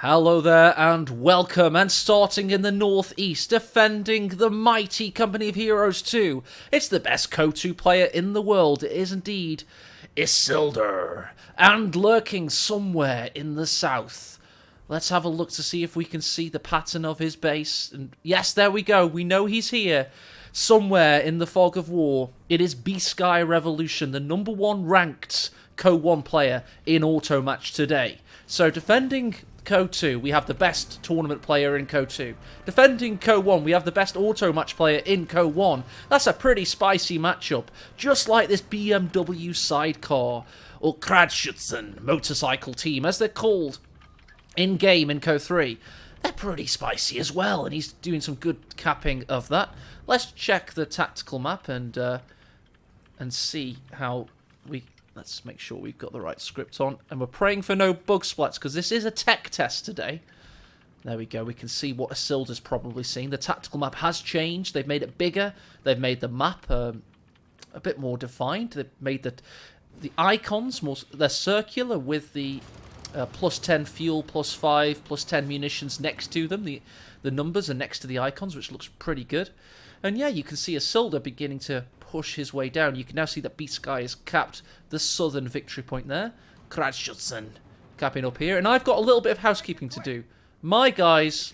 Hello there and welcome, and starting in the northeast, defending the mighty Company of Heroes 2. It's the best CoH2 player in the world, it is indeed Isildur. And lurking somewhere in the south. Let's have a look to see if we can see the pattern of his base. And yes, there we go, we know he's here. Somewhere in the fog of war. It is Bsky Revolution, the #1 ranked CoH1 player in Auto Match today. So defending CoH2, we have the best tournament player in CoH2. Defending CoH1, we have the best auto match player in CoH1. That's a pretty spicy matchup. Just like this BMW sidecar, or CoH3 motorcycle team, as they're called in-game in CoH3. They're pretty spicy as well, and he's doing some good capping of that. Let's check the tactical map and see how we... Let's make sure we've got the right script on. And we're praying for no bug splats, because this is a tech test today. There we go. We can see what Isildur's probably seen. The tactical map has changed. They've made it bigger. They've made the map a bit more defined. They've made the icons more... They're circular with the plus 10 fuel, plus 5, plus 10 munitions next to them. The numbers are next to the icons, which looks pretty good. And yeah, you can see Isildur beginning to push his way down. You can now see that Bsky has capped the southern victory point there. CoH3 capping up here. And I've got a little bit of housekeeping to do. My guys...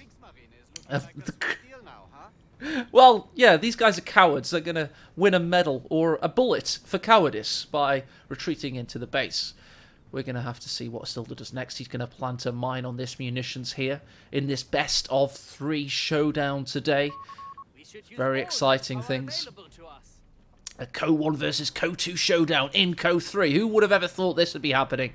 well, yeah, these guys are cowards. They're going to win a medal or a bullet for cowardice by retreating into the base. We're going to have to see what Isildur does next. He's going to plant a mine on this munitions here in this best of 3 showdown today. Very exciting things. A CoH1 versus CoH2 showdown in CoH3. Who would have ever thought this would be happening?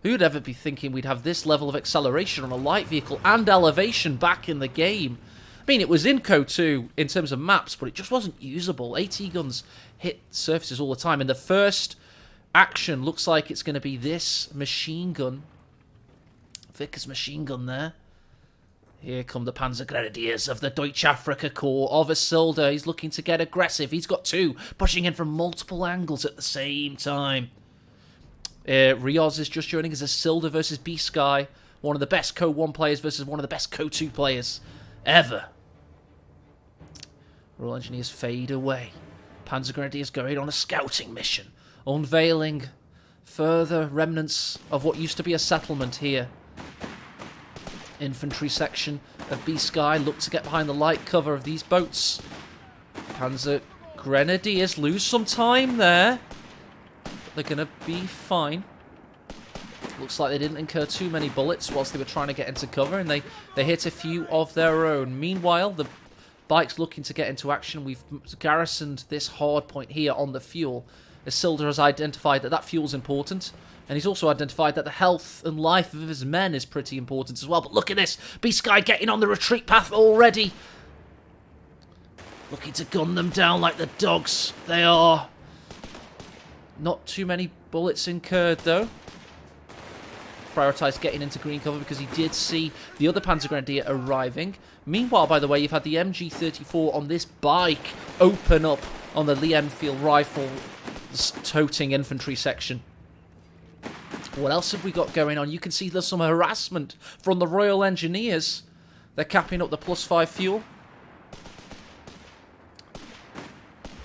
Who would ever be thinking we'd have this level of acceleration on a light vehicle and elevation back in the game? I mean, it was in CoH2 in terms of maps, but it just wasn't usable. AT guns hit surfaces all the time. And the first action looks like it's going to be this machine gun. Vickers machine gun there. Here come the Panzer Grenadiers of the Deutsche Afrika Corps of Isildur. He's looking to get aggressive. He's got 2 pushing in from multiple angles at the same time. Rioz is just joining as Isildur versus Bsky. One of the best CoH1 players versus one of the best CoH2 players ever. Royal Engineers fade away. Panzer Grenadiers going on a scouting mission, unveiling further remnants of what used to be a settlement here. Infantry section of Bsky look to get behind the light cover of these boats. Panzer Grenadiers lose some time there. But they're going to be fine. Looks like they didn't incur too many bullets whilst they were trying to get into cover, and they hit a few of their own. Meanwhile, the bike's looking to get into action. We've garrisoned this hard point here on the fuel. Isildur has identified that fuel's important. And he's also identified that the health and life of his men is pretty important as well. But look at this. Bsky getting on the retreat path already. Looking to gun them down like the dogs they are. Not too many bullets incurred, though. Prioritised getting into green cover because he did see the other Panzer Grenadier arriving. Meanwhile, by the way, you've had the MG34 on this bike open up on the Lee Enfield rifle toting infantry section. What else have we got going on? You can see there's some harassment from the Royal Engineers. They're capping up the plus 5 fuel.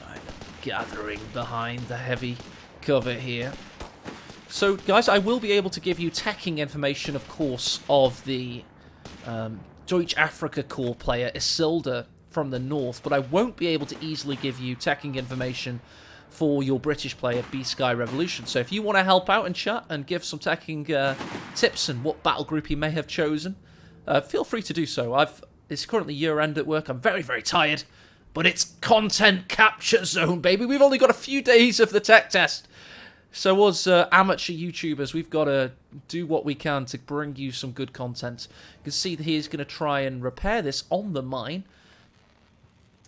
Right, gathering behind the heavy cover here. So, guys, I will be able to give you teching information, of course, of the Deutsche Afrika Corps player Isildur from the north, but I won't be able to easily give you teching information for your British player, Bsky Revolution. So if you want to help out in chat and give some teching tips and what battle group you may have chosen, feel free to do so. It's currently year-end at work. I'm very, very tired, but it's content capture zone, baby. We've only got a few days of the tech test. So us amateur YouTubers, we've got to do what we can to bring you some good content. You can see that he's going to try and repair this on the mine.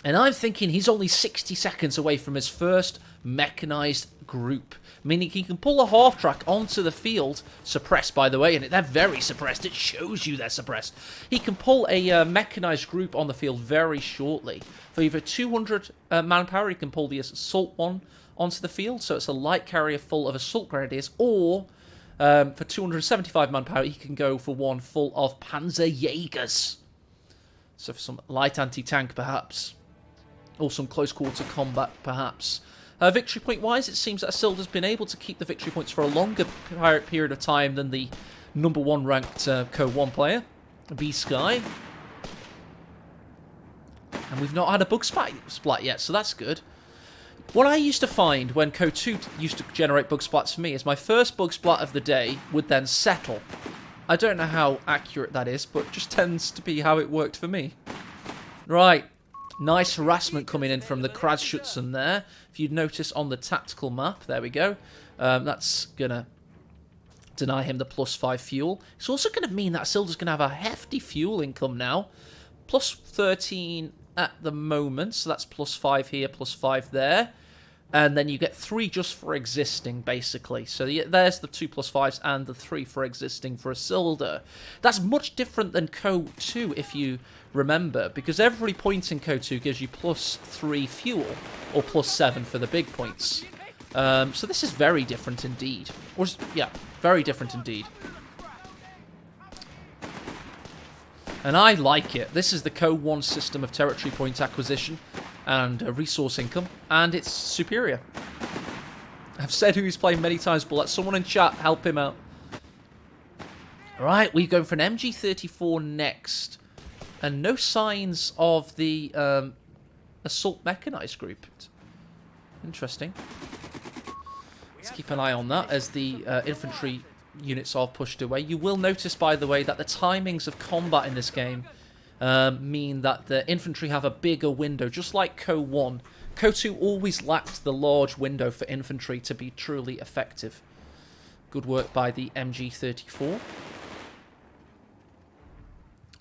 And I'm thinking he's only 60 seconds away from his first mechanized group, meaning he can pull a half-track onto the field, suppressed, by the way, and they're very suppressed. It shows you they're suppressed. He can pull a mechanized group on the field very shortly. For either 200 manpower, he can pull the assault one onto the field, so it's a light carrier full of assault grenadiers, or For 275 manpower, he can go for one full of Panzerjägers. So for some light anti-tank, perhaps. Or some close-quarter combat, perhaps. Victory point-wise, it seems that Isildur's been able to keep the victory points for a longer period of time than the #1 ranked CoH1 player, Bsky. And we've not had a bug splat yet, so that's good. What I used to find when CoH2 used to generate bug splats for me is my first bug splat of the day would then settle. I don't know how accurate that is, but it just tends to be how it worked for me. Right. Nice harassment coming in from the CoH3 there. If you'd notice on the tactical map, there we go. That's going to deny him the +5 fuel. It's also going to mean that Isildur's going to have a hefty fuel income now. +13 at the moment, so that's +5 here, +5 there. And then you get 3 just for existing, basically. So there's the 2 +5s and the 3 for existing for Isildur. That's much different than CoH2, if you remember, because every point in CoH2 gives you +3 fuel, or +7 for the big points. So this is very different indeed. Or, yeah, very different indeed. And I like it. This is the CoH1 system of territory point acquisition and resource income, and it's superior. I've said who he's playing many times, but let someone in chat help him out. Alright, we're going for an MG34 next. And no signs of the assault mechanized group. Interesting. Let's keep an eye on that as the infantry units are pushed away. You will notice, by the way, that the timings of combat in this game mean that the infantry have a bigger window, just like CoH1. CoH2 always lacked the large window for infantry to be truly effective. Good work by the MG34.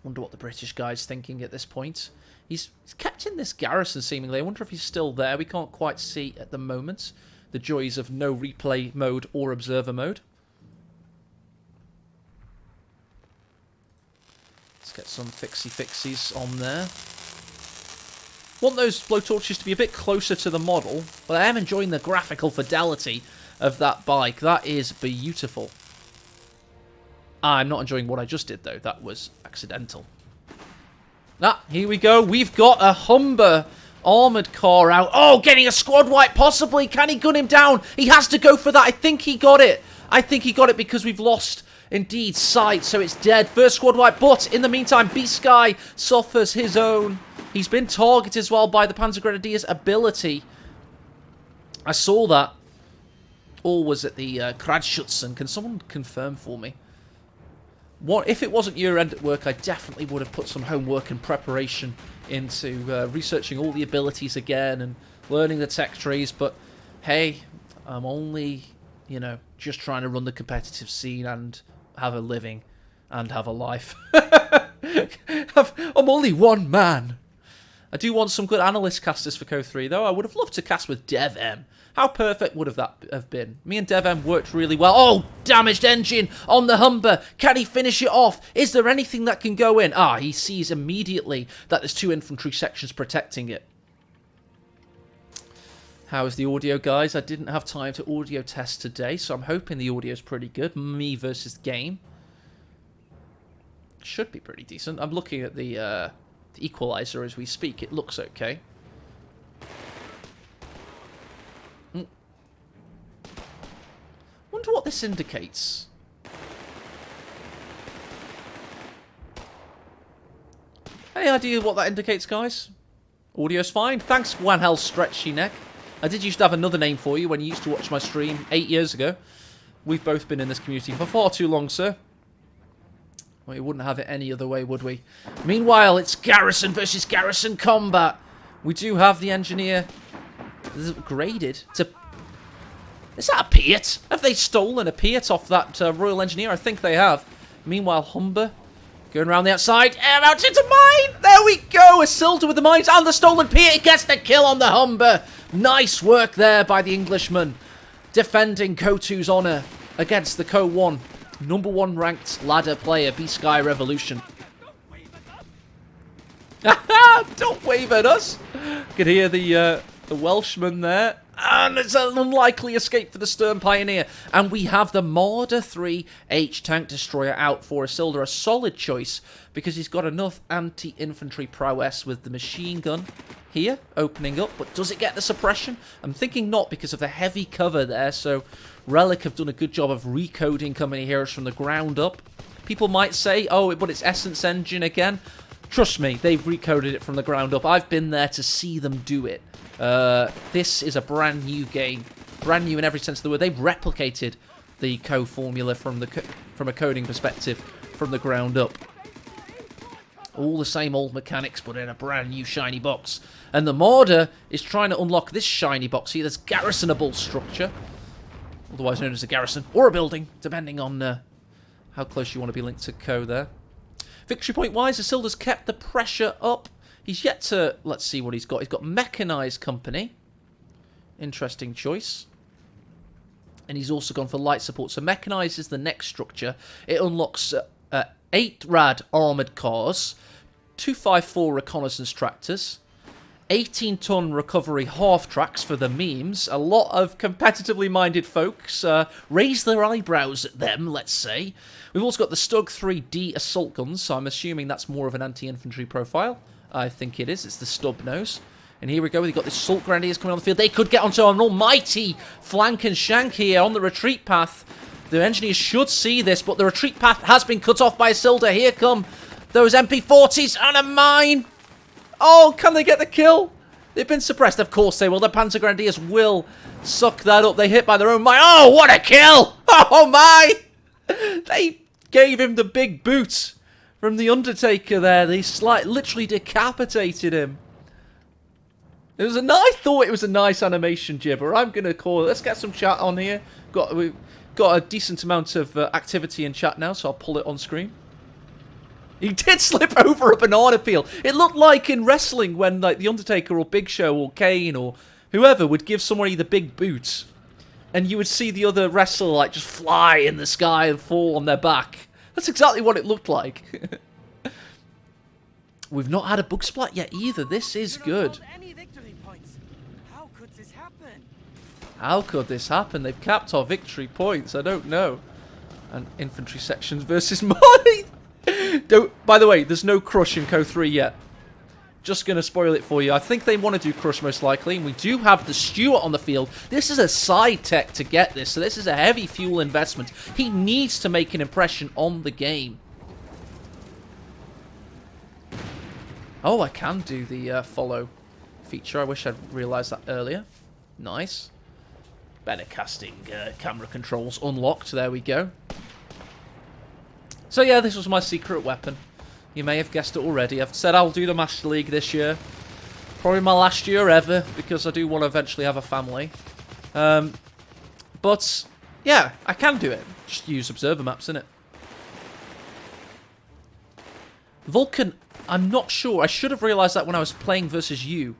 Wonder what the British guy's thinking at this point. He's kept in this garrison, seemingly. I wonder if he's still there. We can't quite see at the moment the joys of no replay mode or observer mode. Get some fixie-fixies on there. Want those blowtorches to be a bit closer to the model, but I am enjoying the graphical fidelity of that bike. That is beautiful. I'm not enjoying what I just did, though. That was accidental. Ah, here we go. We've got a Humber armoured car out. Oh, getting a squad wipe, possibly. Can he gun him down? He has to go for that. I think he got it. I think he got it because we've lost... indeed, sight, so it's dead. First squad wipe, but in the meantime, Bsky suffers his own. He's been targeted as well by the Panzer Grenadiers' ability. I saw that. All was at the CoH3. Can someone confirm for me? What if it wasn't year end at work, I definitely would have put some homework and preparation into researching all the abilities again and learning the tech trees, but hey, I'm only, you know, just trying to run the competitive scene and have a living and have a life. I'm only one man. I do want some good analyst casters for CoH3, though. I would have loved to cast with DevM. How perfect would that have been? Me and DevM worked really well. Oh, damaged engine on the Humber. Can he finish it off? Is there anything that can go in? Ah, he sees immediately that there's 2 infantry sections protecting it. How is the audio, guys? I didn't have time to audio test today, so I'm hoping the audio's pretty good. Me versus the game. Should be pretty decent. I'm looking at the equalizer as we speak. It looks okay. Wonder what this indicates. Any idea what that indicates, guys? Audio's fine. Thanks, One Hell Stretchy Neck. I did used to have another name for you when you used to watch my stream 8 years ago. We've both been in this community for far too long, sir. We wouldn't have it any other way, would we? Meanwhile, it's garrison versus garrison combat. We do have the engineer graded to... Is that a Piat? Have they stolen a Piat off that Royal Engineer? I think they have. Meanwhile, Humber going around the outside. Out into mine! There we go! Isildur with the mines and the stolen Piat. He gets the kill on the Humber. Nice work there by the Englishman. Defending CoH2's honour against the CoH1. #1 ranked ladder player, Bsky Revolution. Don't wave at us! You could hear the Welshman there And it's an unlikely escape for the Stern Pioneer. And we have the Marder 3 H Tank Destroyer out for Isildur. A solid choice because he's got enough anti-infantry prowess with the machine gun here, opening up. But does it get the suppression? I'm thinking not because of the heavy cover there. So Relic have done a good job of recoding company heroes from the ground up. People might say, oh, but it's Essence Engine again. Trust me, they've recoded it from the ground up. I've been there to see them do it. This is a brand new game. Brand new in every sense of the word. They've replicated the Co formula from a coding perspective from the ground up. All the same old mechanics, but in a brand new shiny box. And the Marder is trying to unlock this shiny box here. There's garrisonable structure, otherwise known as a garrison, or a building, depending on how close you want to be linked to Co there. Victory point-wise, Isildur's kept the pressure up. He's yet to... Let's see what he's got. He's got Mechanized Company. Interesting choice. And he's also gone for light support. So Mechanized is the next structure. It unlocks 8 rad armoured cars, 254 reconnaissance tractors, 18-ton recovery half-tracks for the memes. A lot of competitively minded folks raise their eyebrows at them, let's say. We've also got the Stug 3D assault guns, so I'm assuming that's more of an anti-infantry profile. I think it is. It's the stub nose. And here we go. We've got the assault grenadiers coming on the field. They could get onto an almighty flank and shank here on the retreat path. The engineers should see this, but the retreat path has been cut off by Isildur. Here come those MP40s and a mine. Oh, can they get the kill? They've been suppressed. Of course they will. The Panzer Grenadiers will suck that up. They hit by their own mine. Oh, what a kill! Oh, my! They gave him the big boot from the Undertaker there. They literally decapitated him. It was I thought it was a nice animation, Gibber. I'm going to call it. Let's get some chat on here. We've got a decent amount of activity in chat now, so I'll pull it on screen. He did slip over a banana peel. It looked like in wrestling when like the Undertaker or Big Show or Kane or whoever would give somebody the big boot, and you would see the other wrestler like just fly in the sky and fall on their back. That's exactly what it looked like. We've not had a bug splat yet either. This is good. How could this happen? How could this happen? They've capped our victory points. I don't know. And infantry sections versus mine. By the way, there's no crush in Co3 yet. Just going to spoil it for you. I think they want to do crush most likely. And we do have the Stuart on the field. This is a side tech to get this. So this is a heavy fuel investment. He needs to make an impression on the game. Oh, I can do the follow feature. I wish I'd realised that earlier. Nice. Better casting camera controls unlocked. There we go. So yeah, this was my secret weapon. You may have guessed it already. I've said I'll do the Master League this year. Probably my last year ever, because I do want to eventually have a family. But, yeah, I can do it. Just use observer maps, innit? Vulcan, I'm not sure. I should have realised that when I was playing versus you.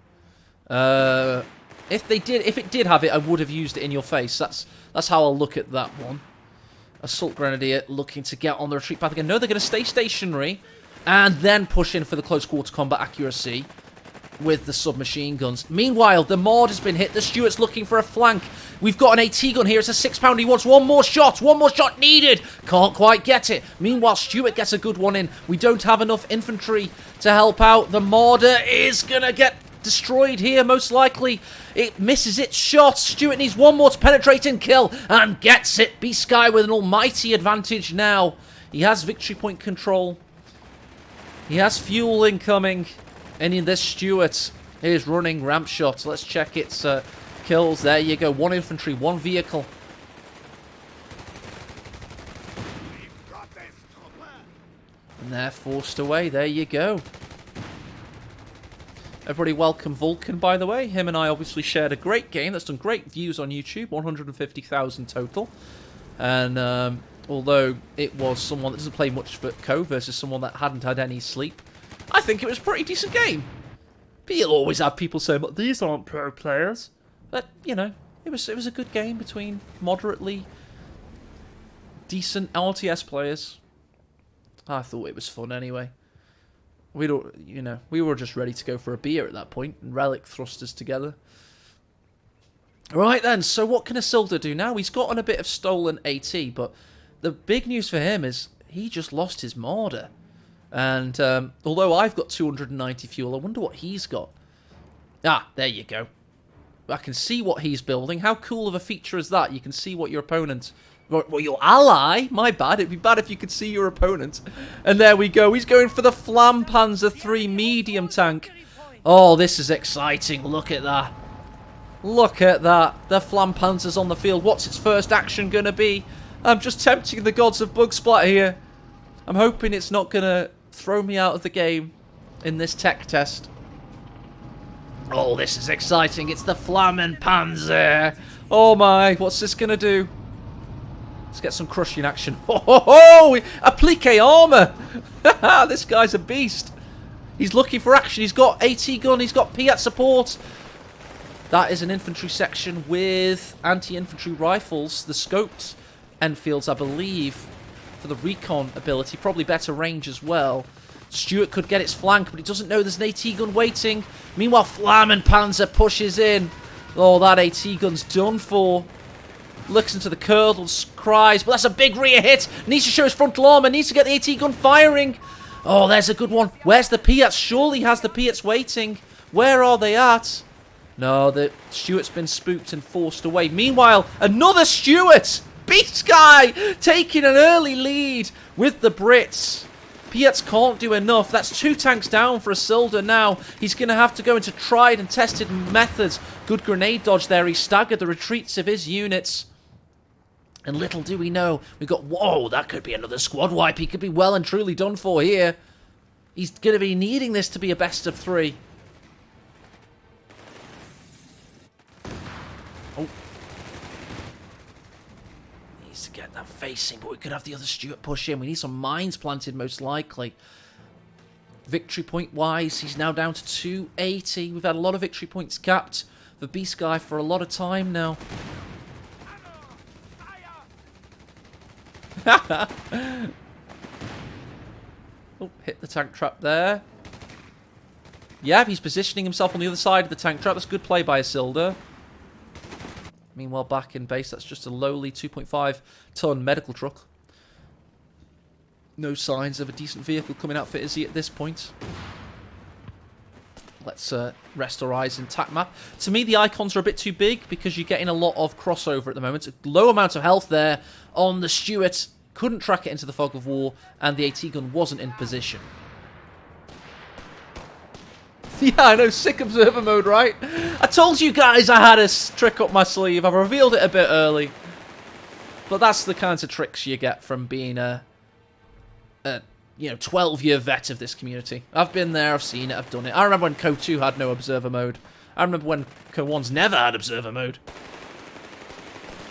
If it did have it, I would have used it in your face. That's how I'll look at that one. Assault Grenadier looking to get on the retreat path again. No, they're going to stay stationary and then push in for the close quarter combat accuracy with the submachine guns. Meanwhile, the Maud has been hit. The Stuart's looking for a flank. We've got an AT gun here. It's a 6-pounder. He wants one more shot. One more shot needed. Can't quite get it. Meanwhile, Stuart gets a good one in. We don't have enough infantry to help out. The Marder is going to get destroyed here, most likely. It misses its shot. Stuart needs one more to penetrate and kill, and gets it. Bsky with an almighty advantage now. He has victory point control. He has fuel incoming. And in this Stuart is running ramp shots. Let's check its kills. There you go. 1 infantry, 1 vehicle. And they're forced away. There you go. Everybody welcome Vulcan, by the way. Him and I obviously shared a great game that's done great views on YouTube. 150,000 total. And although it was someone that doesn't play much for Co versus someone that hadn't had any sleep, I think it was a pretty decent game. But you'll always have people saying, but these aren't pro players. But, you know, it was a good game between moderately decent RTS players. I thought it was fun anyway. We were just ready to go for a beer at that point, and Relic thrust us together. Right then, so what can Isildur do now? He's got on a bit of stolen AT, but the big news for him is he just lost his Marder. And although I've got 290 fuel, I wonder what he's got. Ah, there you go. I can see what he's building. How cool of a feature is that? You can see what your opponent... Well, your ally? My bad. It'd be bad if you could see your opponent. And there we go. He's going for the Flampanzer 3 medium tank. Oh, this is exciting. Look at that. Look at that. The Flampanzer's on the field. What's its first action going to be? I'm just tempting the gods of Bug Splat here. I'm hoping it's not going to throw me out of the game in this tech test. Oh, this is exciting. It's the Flammenpanzer. Oh my, what's this going to do? Let's get some crushing action. Oh, ho, ho! Applique armor. This guy's a beast. He's looking for action. He's got AT gun. He's got Piat support. That is an infantry section with anti-infantry rifles. The scoped Enfields, I believe, for the recon ability. Probably better range as well. Stuart could get its flank, but he doesn't know there's an AT gun waiting. Meanwhile, Flammenpanzer pushes in. Oh, that AT gun's done for. Looks into the curdles, cries, but that's a big rear hit. Needs to show his frontal armor, needs to get the AT gun firing. Oh, there's a good one. Where's the Piats? Surely has the Piats waiting. Where are they at? No, the Stuart's been spooked and forced away. Meanwhile, another Stuart! Bsky taking an early lead with the Brits. Piats can't do enough. That's 2 tanks down for Isildur now. He's going to have to go into tried and tested methods. Good grenade dodge there. He staggered the retreats of his units. And little do we know, we've got... Whoa, that could be another squad wipe. He could be well and truly done for here. He's going to be needing this to be a best of 3. Oh. Needs to get that facing, but we could have the other Stuart push in. We need some mines planted, most likely. Victory point wise, he's now down to 280. We've had a lot of victory points capped for Bsky for a lot of time now. Oh, hit the tank trap there. Yeah, he's positioning himself on the other side of the tank trap. That's good play by Isildur. Meanwhile, back in base, that's just a lowly 2.5-ton medical truck. No signs of a decent vehicle coming out for Izzy at this point. Let's rest our eyes in TAC map. To me, the icons are a bit too big because you're getting a lot of crossover at the moment. A low amount of health there on the Stuart. Couldn't track it into the fog of war, and the AT gun wasn't in position. Yeah, I know, sick observer mode, right? I told you guys I had a trick up my sleeve. I've revealed it a bit early. But that's the kinds of tricks you get from being a 12-year vet of this community. I've been there, I've seen it, I've done it. I remember when CoH2 had no observer mode. I remember when CoH1's never had observer mode.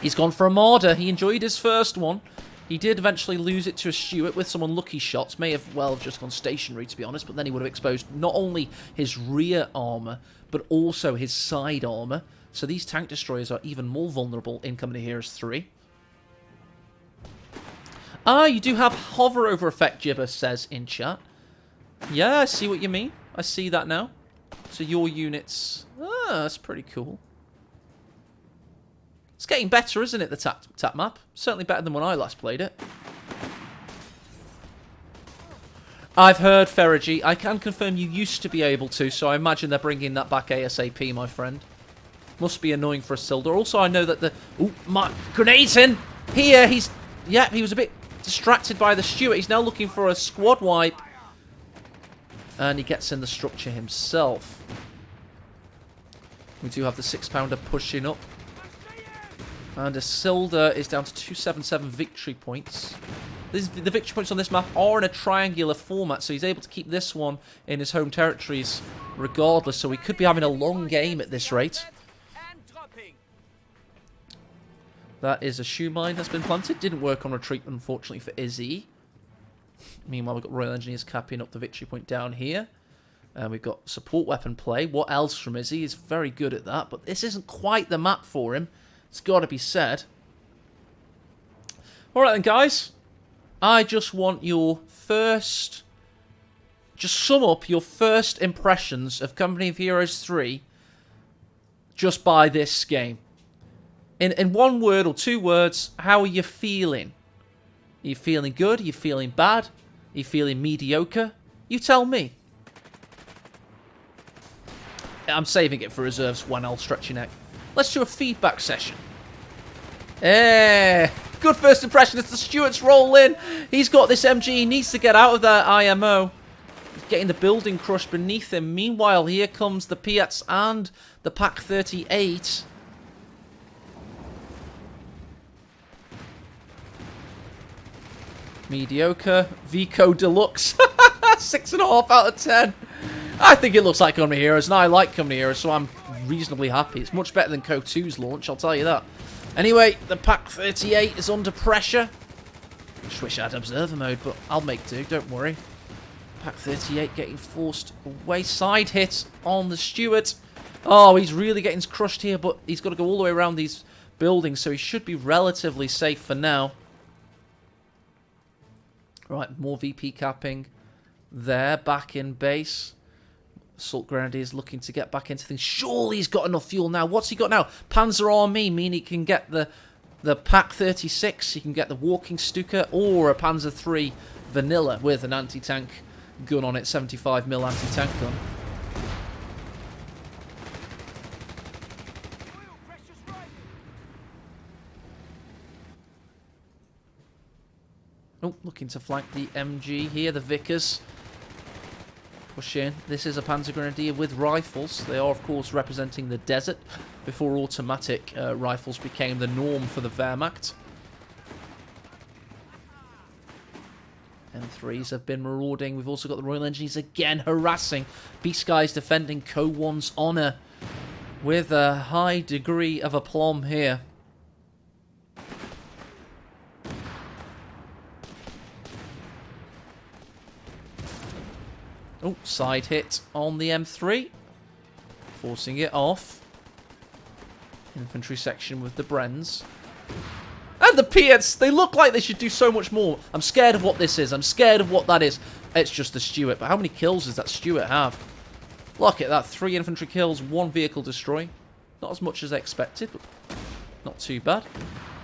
He's gone for a Marder. He enjoyed his first one. He did eventually lose it to a Stuart with some unlucky shots. May have well just gone stationary, to be honest, but then he would have exposed not only his rear armour, but also his side armour. So these tank destroyers are even more vulnerable in Company of Heroes 3. Ah, you do have hover over effect, Gibber says in chat. Yeah, I see what you mean. I see that now. So your units... Ah, that's pretty cool. It's getting better, isn't it, the tap map? Certainly better than when I last played it. I've heard, Ferrigy. I can confirm you used to be able to, so I imagine they're bringing that back ASAP, my friend. Must be annoying for Isildur. Also, I know that the... Ooh, my grenade's in! Here, he's... Yeah, he was a bit distracted by the Stuart. He's now looking for a squad wipe. And he gets in the structure himself. We do have the 6-pounder pushing up. And Isildur is down to 277 victory points. The victory points on this map are in a triangular format, so he's able to keep this one in his home territories regardless. So we could be having a long game at this rate. That is a shoe mine that's been planted. Didn't work on retreat, unfortunately, for Izzy. Meanwhile, we've got Royal Engineers capping up the victory point down here. And we've got support weapon play. What else from Izzy? He's very good at that, but this isn't quite the map for him. It's got to be said. Alright then, guys. I just want your first... Just sum up your first impressions of Company of Heroes 3 just by this game. In one word or 2 words, how are you feeling? Are you feeling good? Are you feeling bad? Are you feeling mediocre? You tell me. I'm saving it for reserves when I'll stretch your neck. Let's do a feedback session. Good first impression as the Stuarts roll in. He's got this MG. He needs to get out of that IMO. He's getting the building crushed beneath him. Meanwhile, here comes the Piats and the Pak 38. Mediocre. Vico Deluxe. 6.5 out of 10. I think it looks like Company Heroes, and I like Company Heroes, so I'm reasonably happy. It's much better than CoH2's launch, I'll tell you that. Anyway, the Pak 38 is under pressure. Just wish I had observer mode, but I'll make do, don't worry. Pak 38 getting forced away. Side hit on the Stuart. Oh, he's really getting crushed here, but he's got to go all the way around these buildings, so he should be relatively safe for now. Right, more VP capping there, back in base. Assault Grenadiers looking to get back into things. Surely he's got enough fuel now. What's he got now? Panzer Army, meaning he can get the Pak 36, he can get the Walking Stuka, or a Panzer III vanilla with an anti-tank gun on it, 75mm anti-tank gun. Oh, looking to flank the MG here, the Vickers. Push in. This is a Panzer Grenadier with rifles. They are, of course, representing the desert before automatic rifles became the norm for the Wehrmacht. M3s have been marauding. We've also got the Royal Engineers again harassing. Bsky's defending Co1's honour with a high degree of aplomb here. Oh, side hit on the M3. Forcing it off. Infantry section with the Brens. And the Piats, they look like they should do so much more. I'm scared of what this is. I'm scared of what that is. It's just the Stuart. But how many kills does that Stuart have? Look at that. 3 infantry kills, 1 vehicle destroy. Not as much as I expected, but not too bad.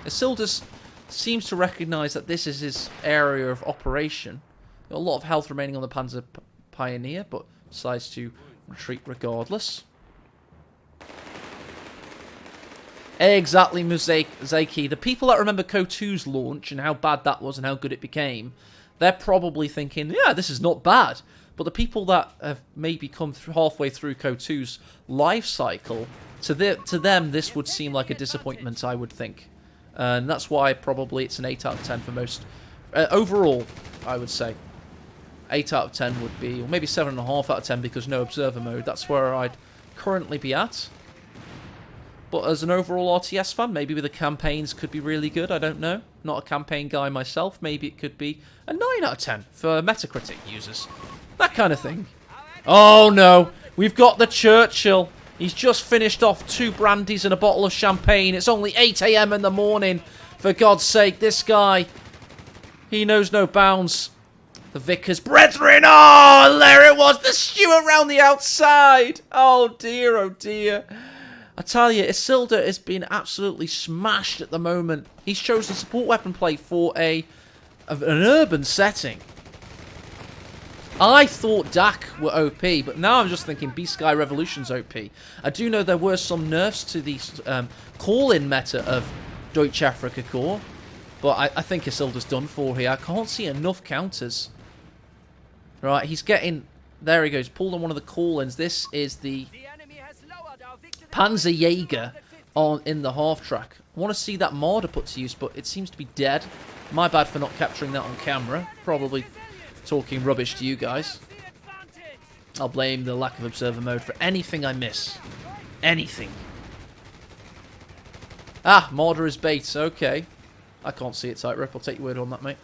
Isildur seems to recognise that this is his area of operation. Got a lot of health remaining on the Panzer Pioneer, but decides to retreat regardless. Exactly, Muzaki. The people that remember CoH2's launch and how bad that was and how good it became, they're probably thinking, yeah, this is not bad. But the people that have maybe come halfway through CoH2's life cycle, to them, this would seem like a disappointment, I would think. And that's why probably it's an 8 out of 10 for most. Overall, I would say. 8 out of 10 would be, or maybe 7.5 out of 10 because no observer mode. That's where I'd currently be at. But as an overall RTS fan, maybe with the campaigns could be really good. I don't know. Not a campaign guy myself. Maybe it could be a 9 out of 10 for Metacritic users. That kind of thing. Oh no, we've got the Churchill. He's just finished off 2 brandies and a bottle of champagne. It's only 8 AM in the morning. For God's sake, this guy, he knows no bounds. The Vickers Brethren. Oh, there it was. The Stuart around the outside. Oh dear, oh dear. I tell you, Isildur has been absolutely smashed at the moment. He's chosen support weapon play for an urban setting. I thought DAC were OP, but now I'm just thinking Bsky Revolution's OP. I do know there were some nerfs to the call-in meta of Deutsche Afrika Korps, but I think Isildur's done for here. I can't see enough counters. Right, he's getting... There he goes, pulled on one of the call-ins. This is the Panzer Jaeger in the half-track. I want to see that Marder put to use, but it seems to be dead. My bad for not capturing that on camera. Probably talking rubbish to you guys. I'll blame the lack of observer mode for anything I miss. Anything. Ah, Marder is bait. Okay. I can't see it, Tightrope. I'll take your word on that, mate.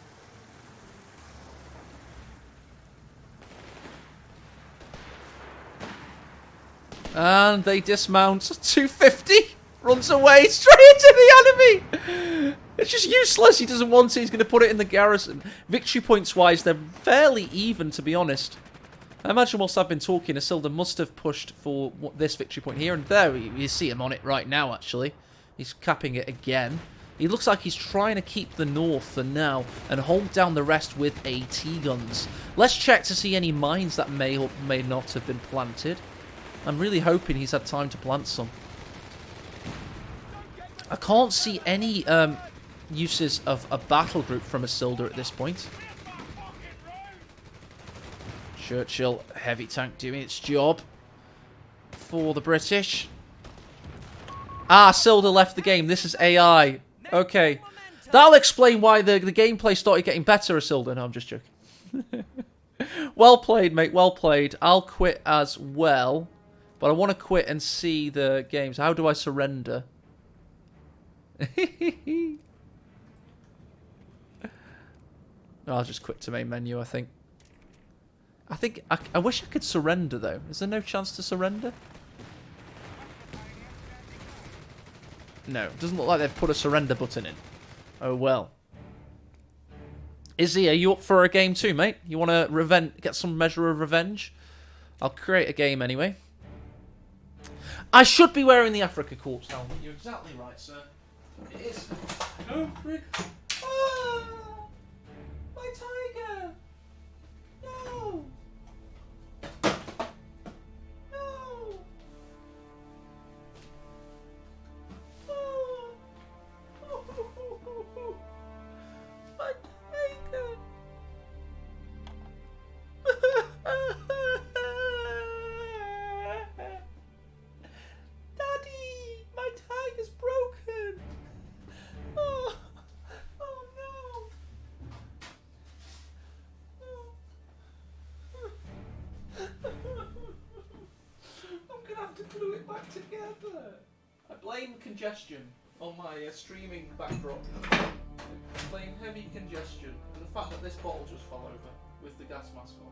And they dismount. 250. Runs away straight into the enemy. It's just useless. He doesn't want it. He's going to put it in the garrison. Victory points wise, they're fairly even, to be honest. I imagine whilst I've been talking, Isildur must have pushed for this victory point here. And there, you see him on it right now, actually. He's capping it again. He looks like he's trying to keep the north for now and hold down the rest with AT guns. Let's check to see any mines that may or may not have been planted. I'm really hoping he's had time to plant some. I can't see any uses of a battle group from Isildur at this point. Churchill heavy tank doing its job for the British. Ah, Isildur left the game. This is AI. Okay. That'll explain why the gameplay started getting better, Isildur. No, I'm just joking. Well played, mate. Well played. I'll quit as well. But I want to quit and see the games. How do I surrender? I'll just quit to main menu, I think. I wish I could surrender, though. Is there no chance to surrender? No, it doesn't look like they've put a surrender button in. Oh, well. Izzy, are you up for a game too, mate? You want to get some measure of revenge? I'll create a game anyway. I should be wearing the Africa Corps helmet. You're exactly right, sir. It is. Oh, ah, my tiger! No! No! Oh. My tiger! Daddy! My tiger's broken! Oh, oh no! I'm gonna have to glue it back together. I blame congestion on my streaming backdrop. I blame heavy congestion and the fact that this bottle just fell over with the gas mask on.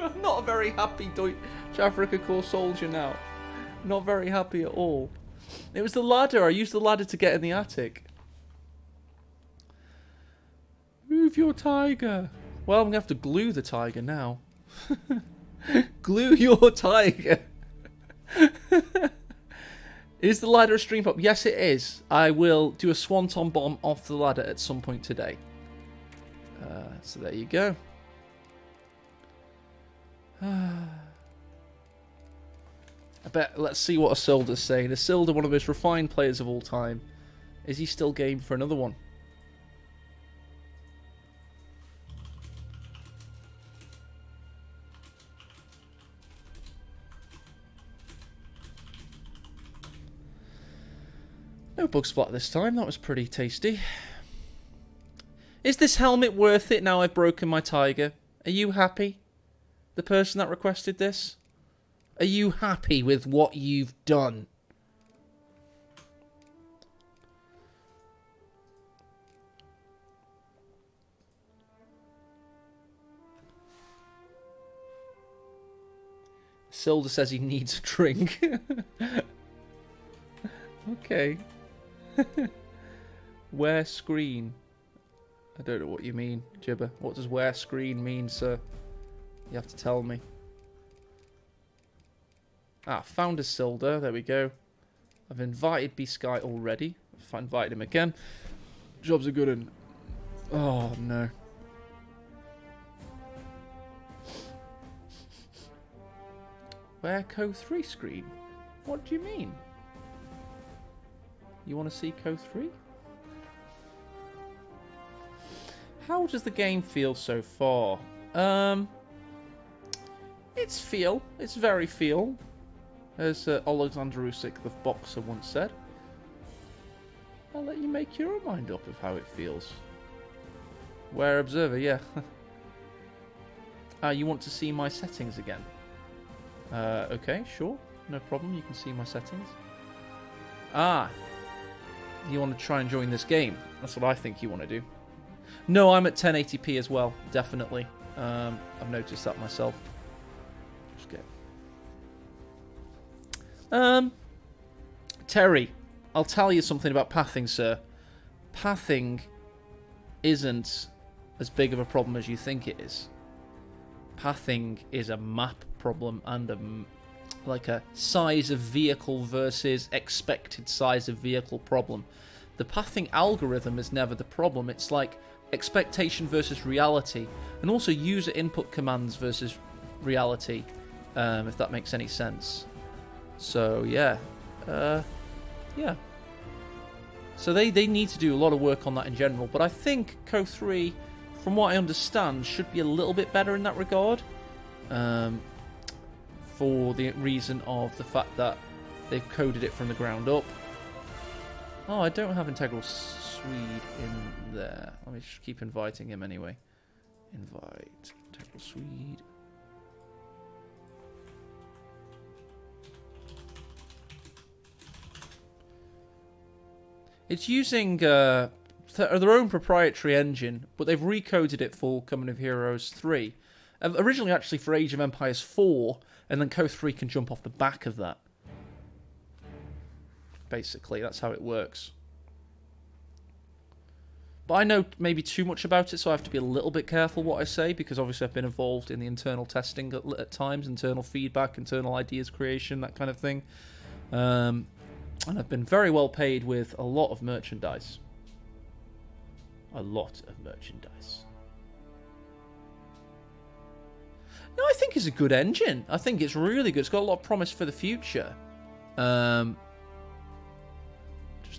I'm not a very happy Deutsche Afrika Korps soldier now. Not very happy at all. It was the ladder. I used the ladder to get in the attic. Move your tiger. Well, I'm going to have to glue the tiger now. Glue your tiger. Is the ladder a stream pop? Yes, it is. I will do a swanton bomb off the ladder at some point today. So there you go. I bet, let's see what Isildur's saying. Isildur, one of the most refined players of all time. Is he still game for another one? No bug splat this time. That was pretty tasty. Is this helmet worth it now I've broken my tiger? Are you happy? The person that requested this? Are you happy with what you've done? Isildur says he needs a drink. Okay. Wear screen. I don't know what you mean, Gibber. What does wear screen mean, sir? You have to tell me. Ah, found Isildur. There we go. I've invited Bsky already. If I invited him again, job's a good one. Oh, no. Wear CoH3 screen? What do you mean? You want to see CoH3? How does the game feel so far? It's feel. It's very feel. As Alexander Usyk, the boxer, once said. I'll let you make your own mind up of how it feels. Wear observer, yeah. You want to see my settings again? Okay, sure. No problem, you can see my settings. Ah. You want to try and join this game? That's what I think you want to do. No, I'm at 1080p as well, definitely. I've noticed that myself. Just get. Terry, I'll tell you something about pathing, sir. Pathing isn't as big of a problem as you think it is. pathing is a map problem and like a size of vehicle versus expected size of vehicle problem. The pathing algorithm is never the problem. It's like expectation versus reality, and also user input commands versus reality, if that makes any sense. So yeah, yeah. So they need to do a lot of work on that in general, but I think CoH3, from what I understand, should be a little bit better in that regard, for the reason of the fact that they've coded it from the ground up. Oh, I don't have Integral Swede in there. Let me just keep inviting him anyway. Invite Integral Swede. It's using their own proprietary engine, but they've recoded it for Company of Heroes 3. Originally, actually, for Age of Empires 4, and then CoH3 can jump off the back of that. Basically, that's how it works. But I know maybe too much about it, so I have to be a little bit careful what I say, because obviously I've been involved in the internal testing at times, internal feedback, internal ideas creation, that kind of thing. And I've been very well paid with a lot of merchandise. A lot of merchandise. No, I think it's a good engine. I think it's really good. It's got a lot of promise for the future. Just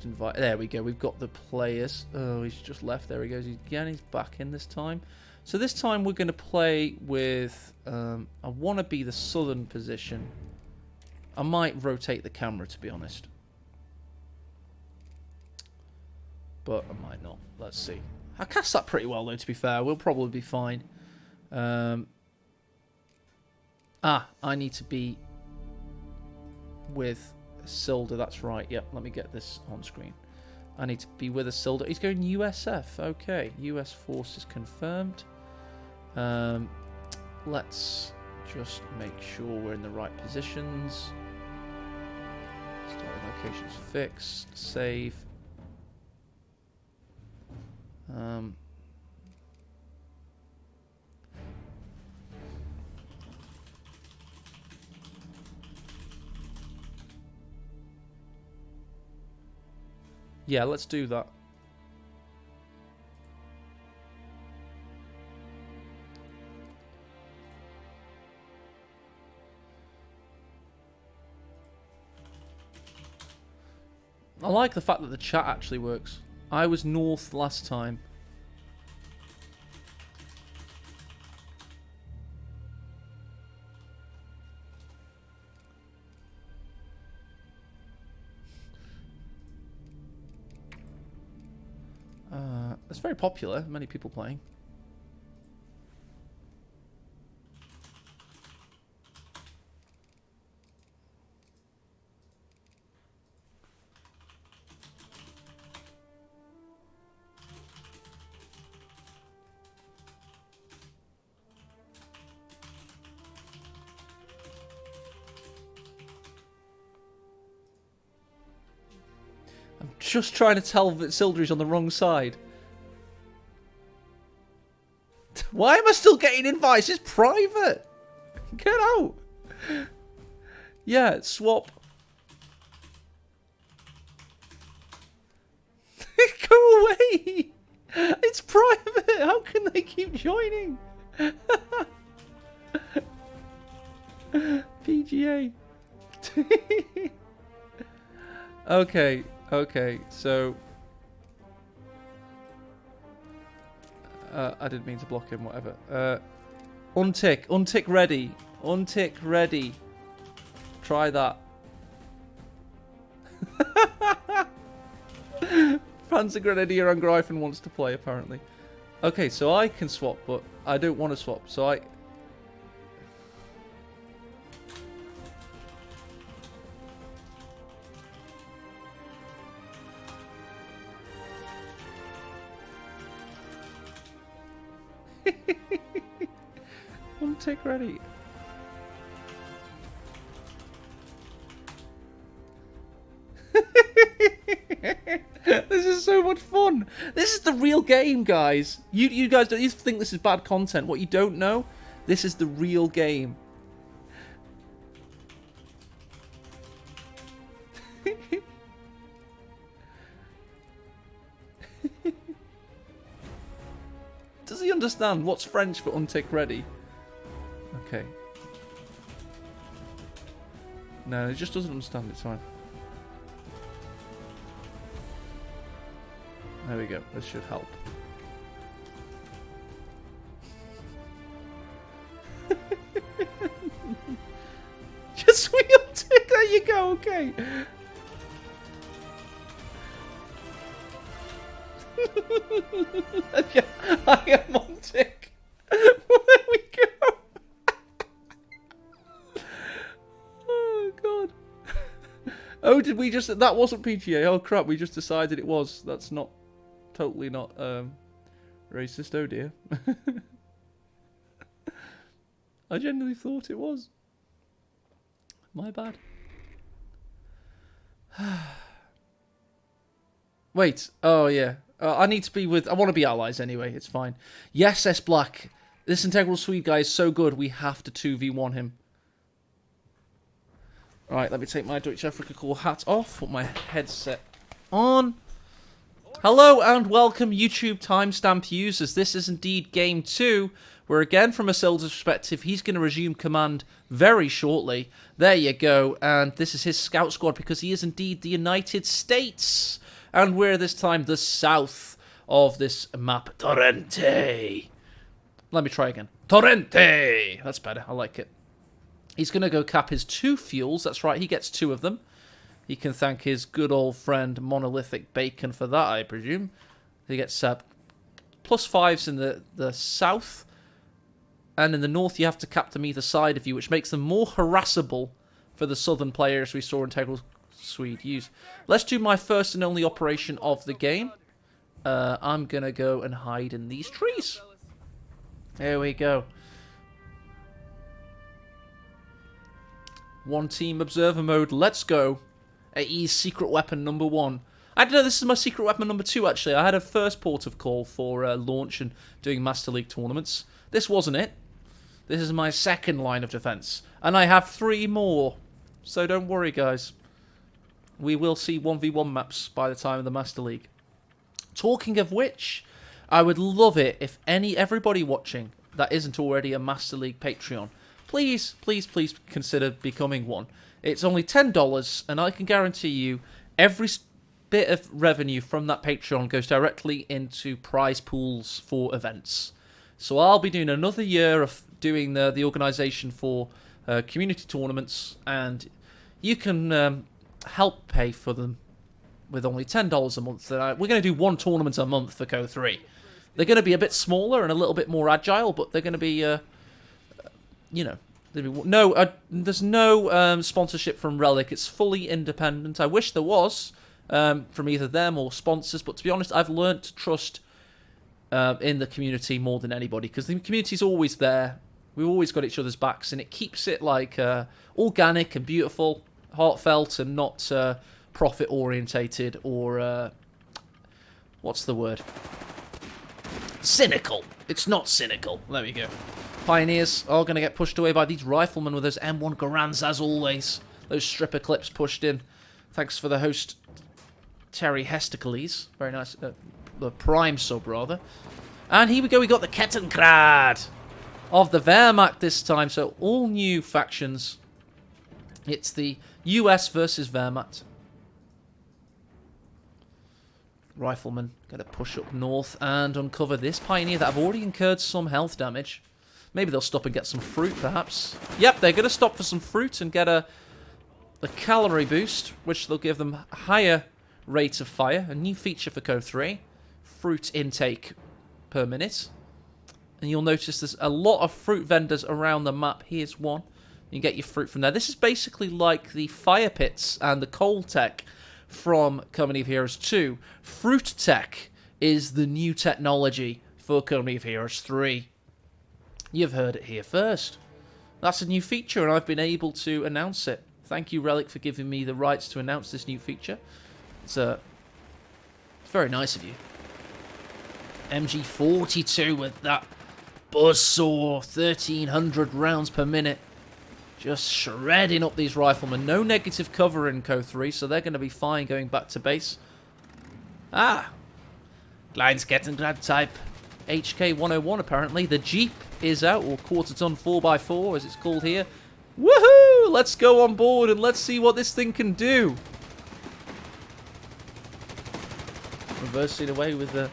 invite... There we go. We've got the players. Oh, he's just left. There he goes. Again, he's back in this time. So this time we're going to play with... I want to be the southern position. I might rotate the camera, to be honest. But I might not. Let's see. I cast that pretty well, though, to be fair. We'll probably be fine. I need to be with Isildur. That's right. Yep, let me get this on screen. I need to be with Isildur. He's going USF. Okay, US forces confirmed. Let's just make sure we're in the right positions. Starting locations fixed. Save. Yeah, let's do that. I like the fact that the chat actually works. I was north last time. It's very popular. Many people playing. I'm just trying to tell that Isildur on the wrong side. Why am I still getting invites? It's private. Get out. Yeah, swap. Go away. It's private. How can they keep joining? PGA. Okay, so... I didn't mean to block him, whatever. Untick ready. Untick ready. Try that. Panzer Grenadier and Greifen wants to play, apparently. Okay, so I can swap, but I don't want to swap, so I... Untick ready. This is so much fun. This is the real game, guys. You guys don't think this is bad content. What you don't know This is the real game. Does he understand what's French for untick ready? Okay. No, he just doesn't understand. It's fine. There we go. This should help. Just wheel tick. There you go. Okay. Yeah, I am on tick. There we go. Oh god. Oh, did we just? That wasn't PGA. Oh crap! We just decided it was. That's not. Totally not racist. Oh dear. I genuinely thought it was. My bad. Wait. Oh yeah. I need to be with... I want to be allies anyway. It's fine. Yes, S Black. This integral Swede guy is so good. We have to 2v1 him. Alright, let me take my Deutsche Africa Core hat off. Put my headset on. Hello and welcome, YouTube timestamp users. This is indeed Game 2, where again, from Isildur's perspective, he's going to resume command very shortly. There you go. And this is his scout squad because he is indeed the United States. And we're this time the south of this map, Torrente. Let me try again. Torrente! That's better. I like it. He's going to go cap his 2 fuels. That's right. He gets 2 of them. He can thank his good old friend Monolithic Bacon for that, I presume. He gets +5s in the south. And in the north, you have to cap them either side of you, which makes them more harassable for the southern players we saw Integral Swede use. Let's do my first and only operation of the game. I'm going to go and hide in these trees. There we go. One team observer mode. Let's go. AE's secret weapon number 1. I don't know, this is my secret weapon number 2, actually. I had a first port of call for launch and doing Master League tournaments. This wasn't it. This is my second line of defense. And I have 3 more. So don't worry, guys. We will see 1v1 maps by the time of the Master League. Talking of which, I would love it if everybody watching that isn't already a Master League Patreon, please, please, please consider becoming one. It's only $10, and I can guarantee you every bit of revenue from that Patreon goes directly into prize pools for events. So I'll be doing another year of doing the organisation for community tournaments, and you can help pay for them with only $10 a month. We're going to do 1 tournament a month for CoH3. They're going to be a bit smaller and a little bit more agile, but they're going to be, you know... there's no sponsorship from Relic. It's fully independent. I wish there was from either them or sponsors, but to be honest, I've learned to trust in the community more than anybody, because the community's always there. We've always got each other's backs, and it keeps it like organic and beautiful, heartfelt, and not profit-orientated or what's the word? Cynical. It's not cynical. There we go. Pioneers are going to get pushed away by these riflemen with those M1 Garands, as always. Those stripper clips pushed in. Thanks for the host, Terry Hesticles. Very nice. The Prime sub, rather. And here we go. We got the Kettengrad of the Wehrmacht this time. So all new factions. It's the US versus Wehrmacht. Riflemen going to push up north and uncover this Pioneer that have already incurred some health damage. Maybe they'll stop and get some fruit, perhaps. Yep, they're going to stop for some fruit and get a calorie boost, which they'll give them a higher rate of fire. A new feature for CoH3. Fruit intake per minute. And you'll notice there's a lot of fruit vendors around the map. Here's one. You can get your fruit from there. This is basically like the fire pits and the coal tech from Company of Heroes 2. Fruit tech is the new technology for Company of Heroes 3. You've heard it here first. That's a new feature, and I've been able to announce it. Thank you, Relic, for giving me the rights to announce this new feature. It's very nice of you. MG42 with that buzzsaw, 1,300 rounds per minute. Just shredding up these riflemen. No negative cover in CoH3, so they're going to be fine going back to base. Ah! Kleinskettengrad type HK-101 apparently. The Jeep is out, or quarter-ton 4x4 as it's called here. Woohoo! Let's go on board and let's see what this thing can do. Reversing away with a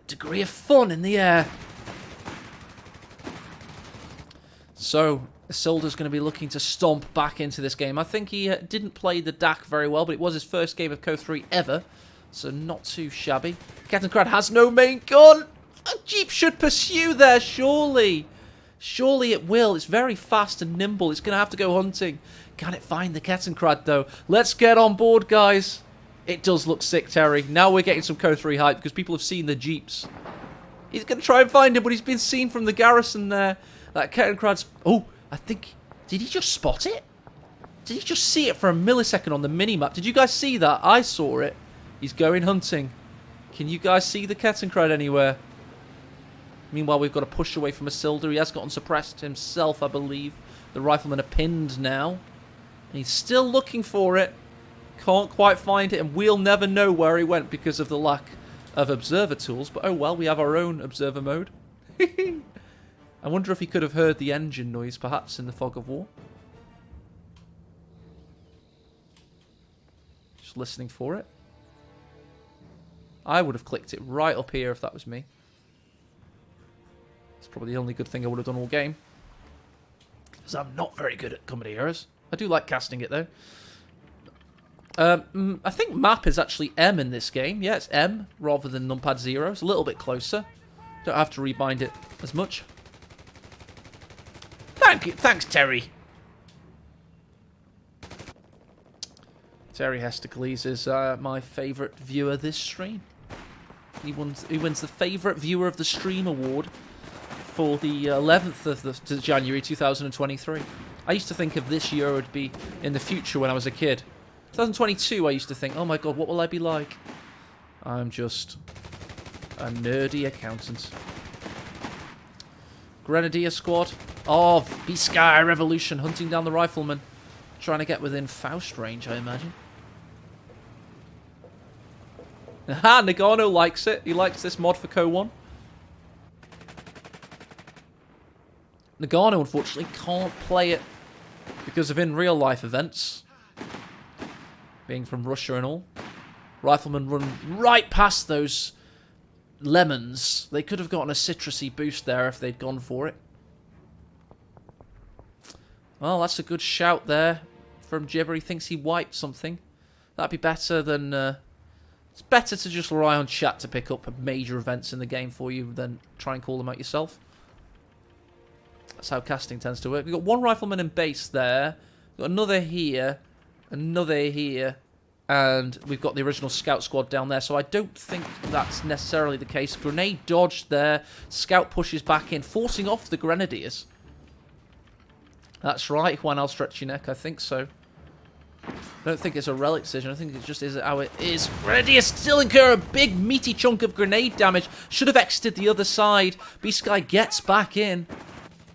degree of fun in the air. So, Isildur's going to be looking to stomp back into this game. I think he didn't play the DAC very well, but it was his first game of CoH3 ever, so not too shabby. Kettenkrad has no main gun. A Jeep should pursue there, surely. Surely it will. It's very fast and nimble. It's going to have to go hunting. Can it find the Kettenkrad, though? Let's get on board, guys. It does look sick, Terry. Now we're getting some CoH3 hype because people have seen the Jeeps. He's going to try and find him, but he's been seen from the garrison there. That Kettenkrad's... Oh, I think... Did he just spot it? Did he just see it for a millisecond on the minimap? Did you guys see that? I saw it. He's going hunting. Can you guys see the Kettenkrad anywhere? Meanwhile, we've got to push away from Isildur. He has gotten suppressed himself, I believe. The riflemen are pinned now. And he's still looking for it. Can't quite find it, and we'll never know where he went because of the lack of observer tools. But oh well, we have our own observer mode. I wonder if he could have heard the engine noise, perhaps, in the fog of war. Just listening for it. I would have clicked it right up here if that was me. It's probably the only good thing I would have done all game. Because I'm not very good at comedy errors. I do like casting it, though. I think map is actually M in this game. Yeah, it's M rather than numpad 0. It's a little bit closer. Don't have to rebind it as much. Thank you. Thanks, Terry. Terry Hesticles is my favourite viewer this stream. He wins the favourite viewer of the stream award for the 11th of January 2023. I used to think of this year would be in the future when I was a kid. 2022, I used to think, oh my god, what will I be like? I'm just a nerdy accountant. Grenadier squad of Bsky Revolution hunting down the riflemen. Trying to get within Faust range, I imagine. Aha, Nagano likes it. He likes this mod for CoH1. Nagano, unfortunately, can't play it because of in real life events. Being from Russia and all. Riflemen run right past those lemons. They could have gotten a citrusy boost there if they'd gone for it. Well, that's a good shout there from Gibber. He thinks he wiped something. That'd be better than... it's better to just rely on chat to pick up major events in the game for you than try and call them out yourself. That's how casting tends to work. We've got one rifleman in base there. We've got another here. Another here. And we've got the original scout squad down there. So I don't think that's necessarily the case. Grenade dodged there. Scout pushes back in, forcing off the Grenadiers. That's right, Juan, I'll stretch your neck. I think so. I don't think it's a relic decision. I think it just is how it is. Grenadiers still incur a big meaty chunk of grenade damage. Should have exited the other side. Bsky gets back in.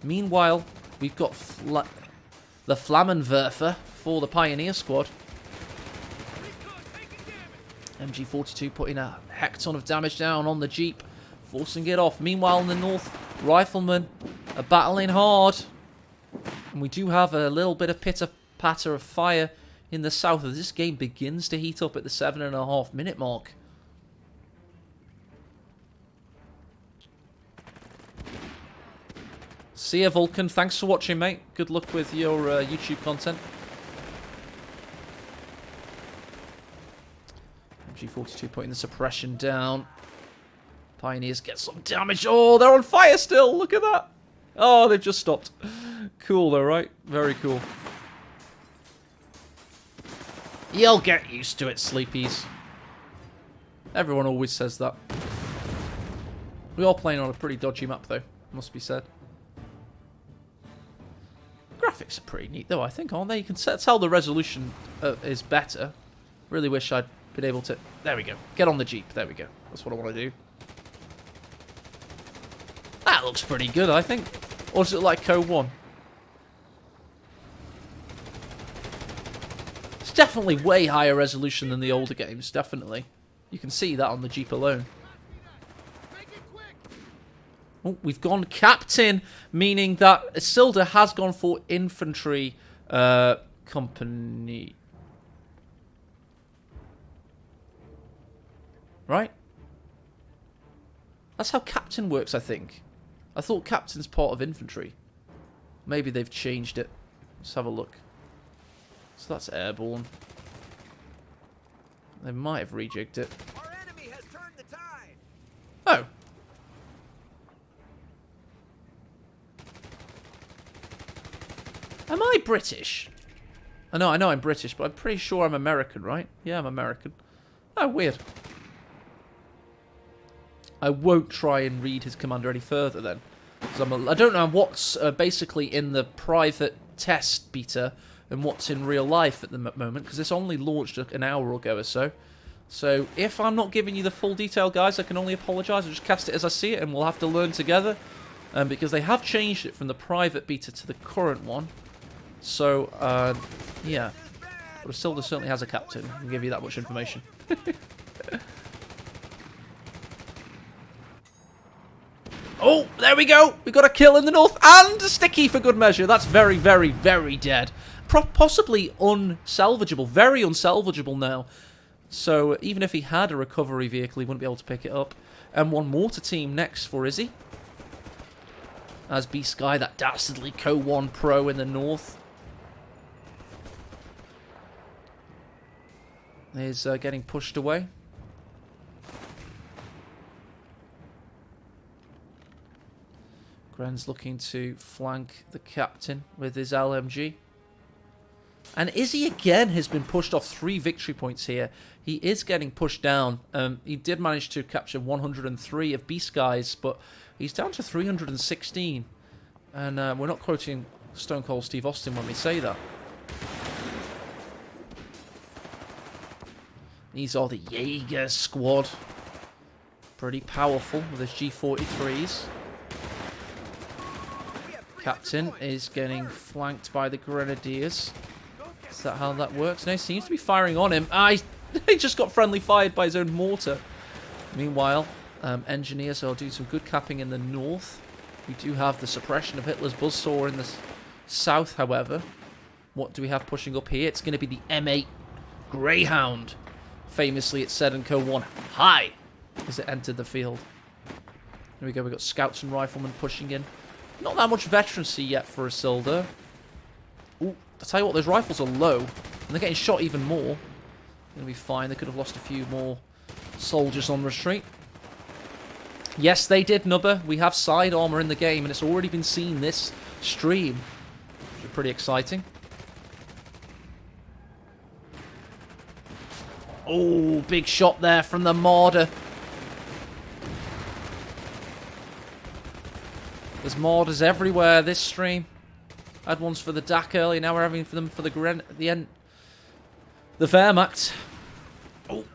Meanwhile, we've got the Flammenwerfer for the Pioneer squad. MG42 putting a heck ton of damage down on the Jeep, forcing it off. Meanwhile, in the north, riflemen are battling hard. And we do have a little bit of pitter-patter of fire in the south as this game begins to heat up at the 7.5 minute mark. See ya, Vulcan. Thanks for watching, mate. Good luck with your YouTube content. MG42 putting the suppression down. Pioneers get some damage. Oh, they're on fire still. Look at that. Oh, they've just stopped. Cool though, right? Very cool. You'll get used to it, sleepies. Everyone always says that. We are playing on a pretty dodgy map though, must be said. Graphics are pretty neat though, I think, aren't they? You can tell the resolution is better. Really wish I'd been able to... There we go. Get on the Jeep. There we go. That's what I want to do. That looks pretty good, I think. Or is it like CoH1? It's definitely way higher resolution than the older games, definitely. You can see that on the Jeep alone. Oh, we've gone captain, meaning that Isildur has gone for infantry company. Right? That's how captain works, I think. I thought captain's part of infantry. Maybe they've changed it. Let's have a look. So that's airborne. They might have rejigged it. Our enemy has turned the tide. Oh. Am I British? I know I'm British, but I'm pretty sure I'm American, right? Yeah, I'm American. Oh, weird. I won't try and read his commander any further then. Because I don't know what's basically in the private test beta and what's in real life at the moment, because this only launched an hour ago or so. So if I'm not giving you the full detail, guys, I can only apologise. I'll just cast it as I see it, and we'll have to learn together. Because they have changed it from the private beta to the current one. So, yeah. But Isildur certainly has a captain. I can give you that much information. Oh, there we go. We got a kill in the north and a sticky for good measure. That's very, very, very dead. Possibly unsalvageable. Very unsalvageable now. So even if he had a recovery vehicle, he wouldn't be able to pick it up. And one mortar team next for Izzy. As Bsky, that dastardly CoH1 Pro in the north. Is getting pushed away. Gren's looking to flank the captain with his LMG. And Izzy again has been pushed off 3 victory points here. He is getting pushed down. He did manage to capture 103 of Bsky's, but he's down to 316. And we're not quoting Stone Cold Steve Austin when we say that. These are the Jaeger squad. Pretty powerful with his G43s. Captain is getting flanked by the Grenadiers. Is that how that works? No, he seems to be firing on him. He just got friendly fired by his own mortar. Meanwhile, engineers are doing some good capping in the north. We do have the suppression of Hitler's buzzsaw in the south, however. What do we have pushing up here? It's going to be the M8 Greyhound. Famously, it said in CoH1, "Hi," as it entered the field. There we go. We've got scouts and riflemen pushing in. Not that much veterancy yet for Isildur. Ooh, I'll tell you what, those rifles are low. And they're getting shot even more. Gonna be fine. They could have lost a few more soldiers on retreat. Yes, they did, Nubber. We have side armor in the game, and it's already been seen this stream. Which is pretty exciting. Oh, big shot there from the Marder. There's Morders everywhere this stream. Had ones for the DAC earlier, now we're having them for the Wehrmacht. Oh,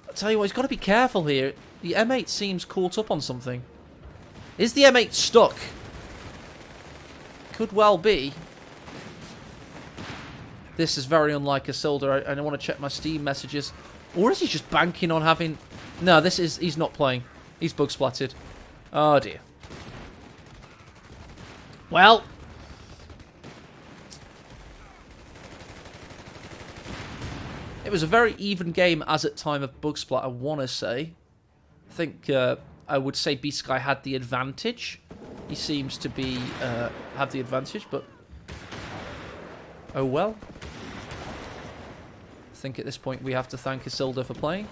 I tell you what, he's got to be careful here. The M8 seems caught up on something. Is the M8 stuck? Could well be. This is very unlike Isildur. I want to check my Steam messages. Or is he just banking on having... No, he's not playing. He's bug splatted. Oh dear. Well, it was a very even game as at time of bug splat, I want to say. I think I would say Bsky had the advantage. He seems to be have the advantage, but oh well. I think at this point we have to thank Isildur for playing.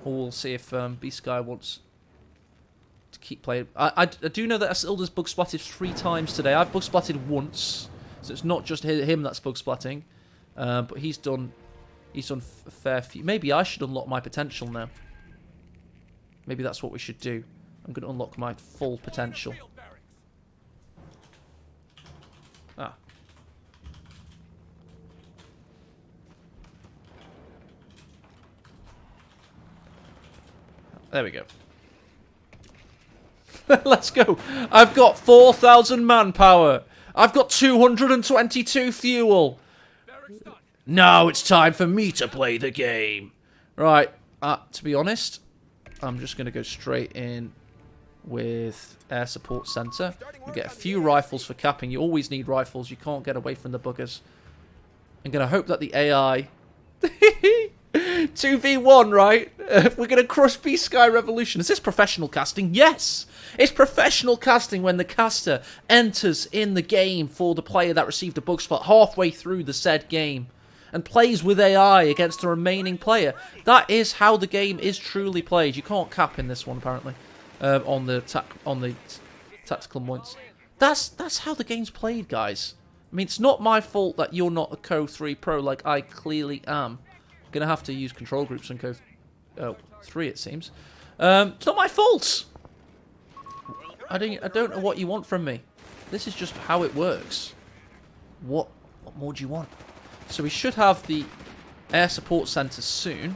Or we'll see if Bsky wants to keep playing. I do know that Isildur's bug splatted 3 times today. I've bug splatted once, so it's not just him that's bug splatting. But he's done a fair few. Maybe I should unlock my potential now. Maybe that's what we should do. I'm going to unlock my full potential. Ah. There we go. Let's go. I've got 4,000 manpower. I've got 222 fuel. Now it's time for me to play the game. Right. To be honest, I'm just going to go straight in with Air Support Center. We get a few rifles for capping. You always need rifles. You can't get away from the buggers. I'm going to hope that the AI... 2v1, right? We're going to crush Bsky Revolution. Is this professional casting? Yes! It's professional casting when the caster enters in the game for the player that received a bug spot halfway through the said game and plays with AI against the remaining player. That is how the game is truly played. You can't cap in this one, apparently, on the tactical points. That's how the game's played, guys. I mean, it's not my fault that you're not a CoH3 pro like I clearly am. I'm going to have to use control groups on CoH3, it seems. It's not my fault. I don't know what you want from me. This is just how it works. What more do you want? So we should have the air support center soon.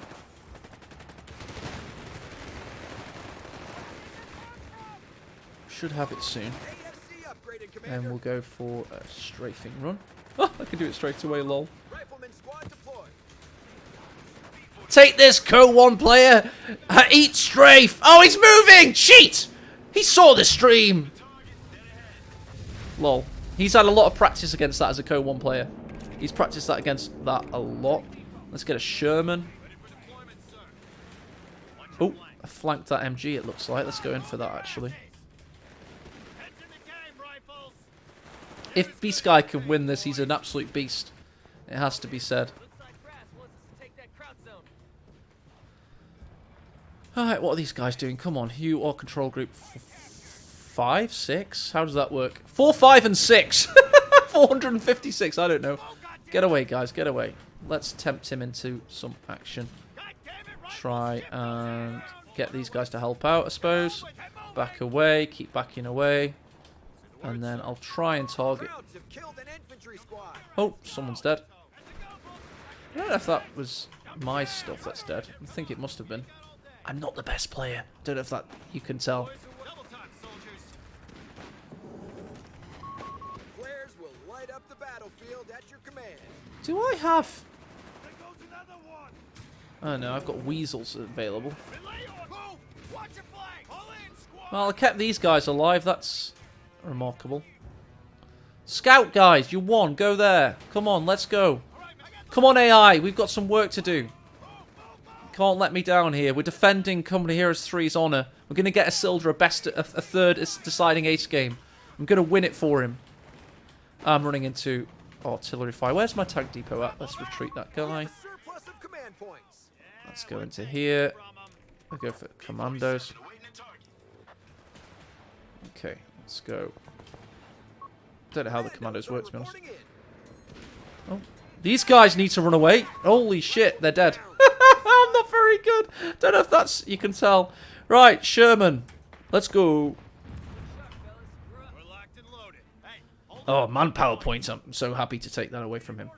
Should have it soon. And we'll go for a strafing run. Oh, I can do it straight away, lol. Take this, CoH1 player! Eat strafe! Oh, he's moving! Cheat! He saw the stream! Lol. He's had a lot of practice against that as a CoH1 player. He's practiced that against that a lot. Let's get a Sherman. Oh, I flanked that MG, it looks like. Let's go in for that, actually. If Bsky can win this, he's an absolute beast. It has to be said. Alright, what are these guys doing? Come on, you are control group 5, 6? How does that work? 4, 5, and 6! 456, I don't know. Get away, guys, get away. Let's tempt him into some action. Try and get these guys to help out, I suppose. Back away, keep backing away. And then I'll try and target... Oh, someone's dead. I don't know if that was my stuff that's dead. I think it must have been. I'm not the best player. Don't know if that you can tell. Do I have... Oh no, I've got weasels available. Well, I kept these guys alive. That's remarkable. Scout guys, you won. Go there. Come on, let's go. Come on, AI. We've got some work to do. Can't let me down here. We're defending Company Heroes 3's honor. We're going to get Isildur a third deciding ace game. I'm going to win it for him. I'm running into artillery fire. Where's my tank depot at? Let's retreat that guy. Let's go into here. We'll go for commandos. Okay, let's go. Don't know how the commandos work, to be honest. Oh, these guys need to run away. Holy shit, they're dead. I'm not very good. Don't know if that's... You can tell. Right, Sherman. Let's go. Oh, manpower points. I'm so happy to take that away from him.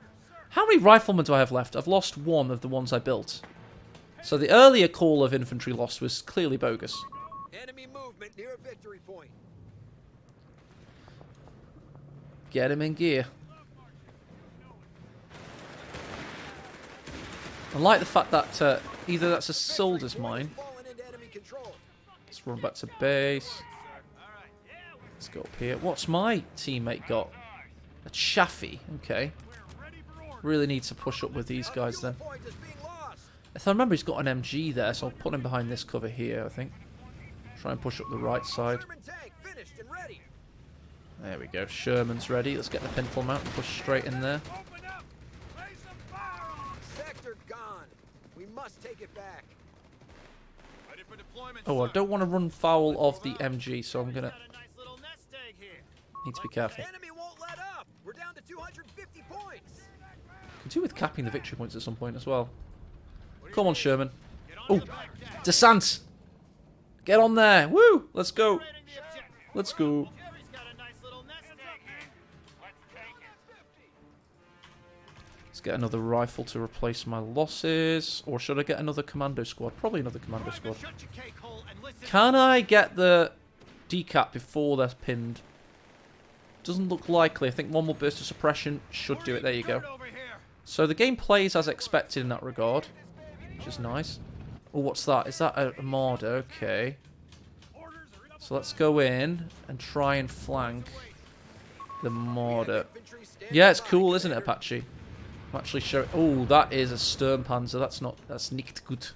How many riflemen do I have left? I've lost one of the ones I built. So the earlier call of infantry lost was clearly bogus. Enemy movement near a victory point. Get him in gear. I like the fact that either that's a Isildur's mine. Let's run back to base. Let's go up here. What's my teammate got? A Chaffee. Okay. Really need to push up with these guys then. If I remember, he's got an MG there, so I'll put him behind this cover here, I think. Try and push up the right side. There we go. Sherman's ready. Let's get the pintle mount and push straight in there. Sector gone. We must take it back. Oh, I don't want to run foul of the MG, so I'm gonna need to be careful. Enemy won't let up. We're down to 250 points. Could do with capping the victory points at some point as well. Come on, Sherman. Oh, Descent. Get on there. Woo! Let's go. Let's go. Let's get another rifle to replace my losses. Or should I get another commando squad? Probably another commando squad. Can I get the decap before they're pinned? Doesn't look likely. I think one more burst of suppression should do it. There you go. So the game plays as expected in that regard, which is nice. Oh, what's that? Is that a Marder? Okay. So let's go in and try and flank the Marder. Yeah, it's cool, isn't it, Apache? I'm actually showing... Oh, that is a Sturmpanzer. That's not... That's nicht gut.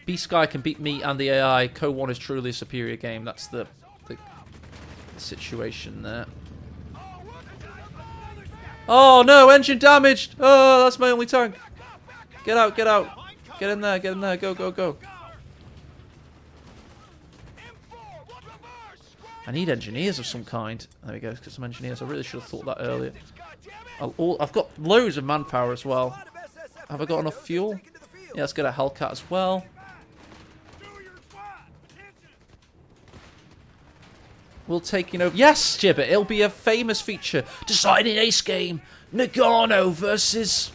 If Bsky can beat me and the AI, CoH1 is truly a superior game. That's the situation there. Oh no, engine damaged! Oh, that's my only tank. Get out, get out. Get in there, get in there. Go, go, go. I need engineers of some kind. There we go, let's get some engineers. I really should have thought that earlier. I've got loads of manpower as well. Have I got enough fuel? Yeah, let's get a Hellcat as well. We'll take, yes, Gibbet, it'll be a famous feature. Deciding ace game. Nagano versus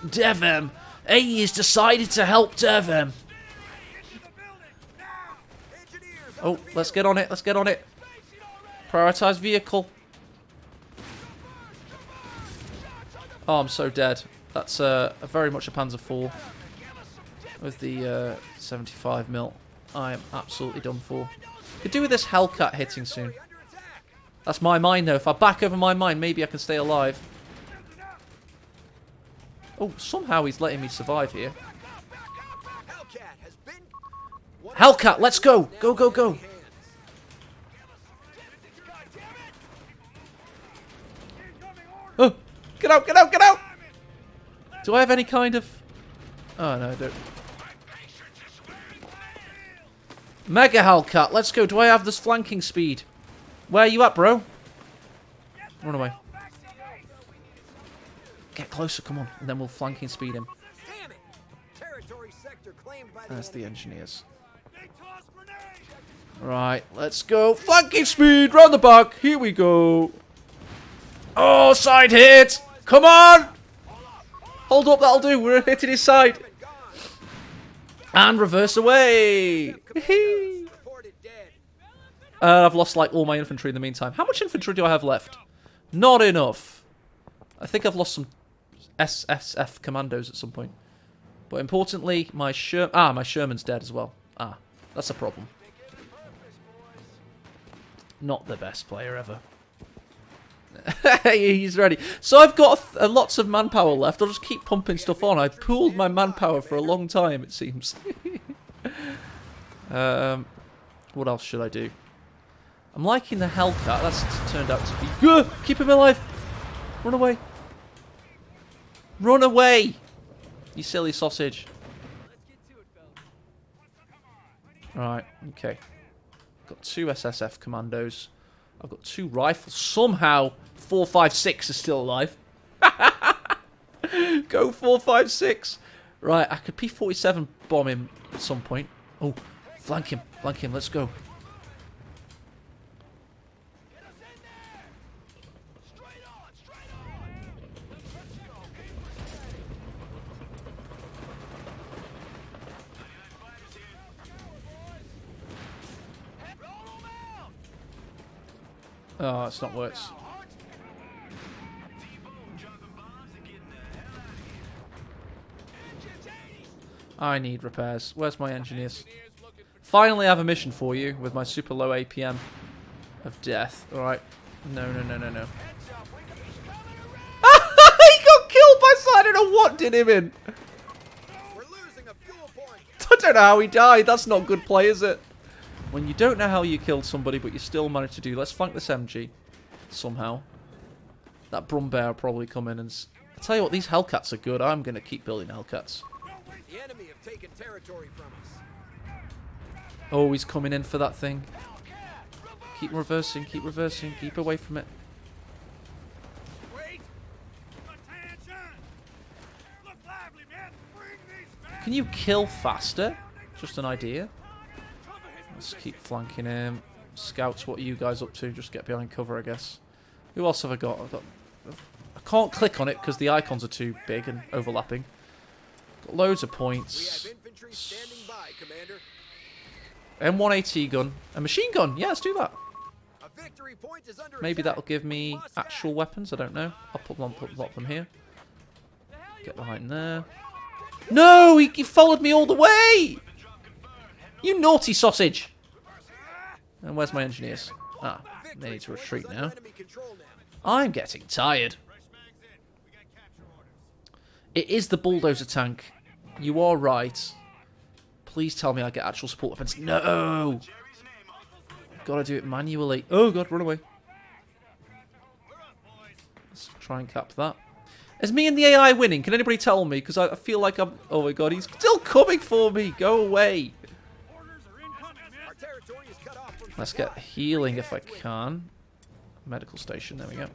Devem. AE's decided to help Devem. Oh, let's get on it, let's get on it. Prioritize vehicle. Oh, I'm so dead. That's very much a Panzer IV. With the 75 mil. I am absolutely done for. Could do with this Hellcat hitting soon. That's my mine though. If I back over my mine, maybe I can stay alive. Oh, somehow he's letting me survive here. Hellcat, let's go! Go, go, go! Oh! Get out, get out, get out! Do I have any kind of... Oh, no, I don't. Mega Hellcat, let's go. Do I have this flanking speed? Where are you at, bro? Run away. Get closer, come on. And then we'll flanking speed him. That's the engineers. Right, let's go. Flanking speed, round the back. Here we go. Oh, side hit. Come on. Hold up, that'll do. We're hitting his side. And reverse away. I've lost like all my infantry in the meantime. How much infantry do I have left? Not enough. I think I've lost some SSF commandos at some point. But importantly, my Sherman's dead as well. Ah, that's a problem. Not the best player ever. He's ready. So I've got lots of manpower left. I'll just keep pumping stuff on. I pooled my manpower for a long time, it seems. What else should I do? I'm liking the Hellcat. That's turned out to be... Keep him alive! Run away! Run away! You silly sausage. Right, okay. Got 2 SSF commandos. I've got 2 rifles. Somehow, 456 is still alive. Go 456. Right, I could P-47 bomb him at some point. Oh, flank him, let's go. Oh, it's not worked. I need repairs. Where's my engineers? Finally, I have a mission for you with my super low APM of death. Alright. No. He got killed by I don't know what did him in. I don't know how he died. That's not good play, is it? When you don't know how you killed somebody, but you still managed to do... Let's flank this MG. Somehow. That Brumbear will probably come in and... I tell you what, these Hellcats are good. I'm going to keep building Hellcats. The enemy have taken territory from us. Oh, he's coming in for that thing. Keep reversing, keep away from it. Can you kill faster? Just an idea. Let's keep flanking him. Scouts, what are you guys up to? Just get behind cover, I guess. Who else have I got? I can't click on it because the icons are too big and overlapping. Got loads of We have points. infantry standing by, Commander. M1AT gun. A machine gun. Yeah, let's do that. A victory point is under Maybe attack. that'll give me Must actual act. weapons. I don't know. I'll put them here. Get behind there. No! He followed me all the way! You naughty sausage! And where's my engineers? Ah, they need to Victory retreat point is now. under enemy control now. I'm getting tired. It is the bulldozer tank. You are right. Please tell me I get actual support weapons. No! Gotta do it manually. Oh god, run away. Let's try and cap that. Is me and the AI winning? Can anybody tell me? Because I feel like I'm... Oh my god, he's still coming for me. Go away. Our territory is cut off from Let's get healing if I can. Medical station, there we go.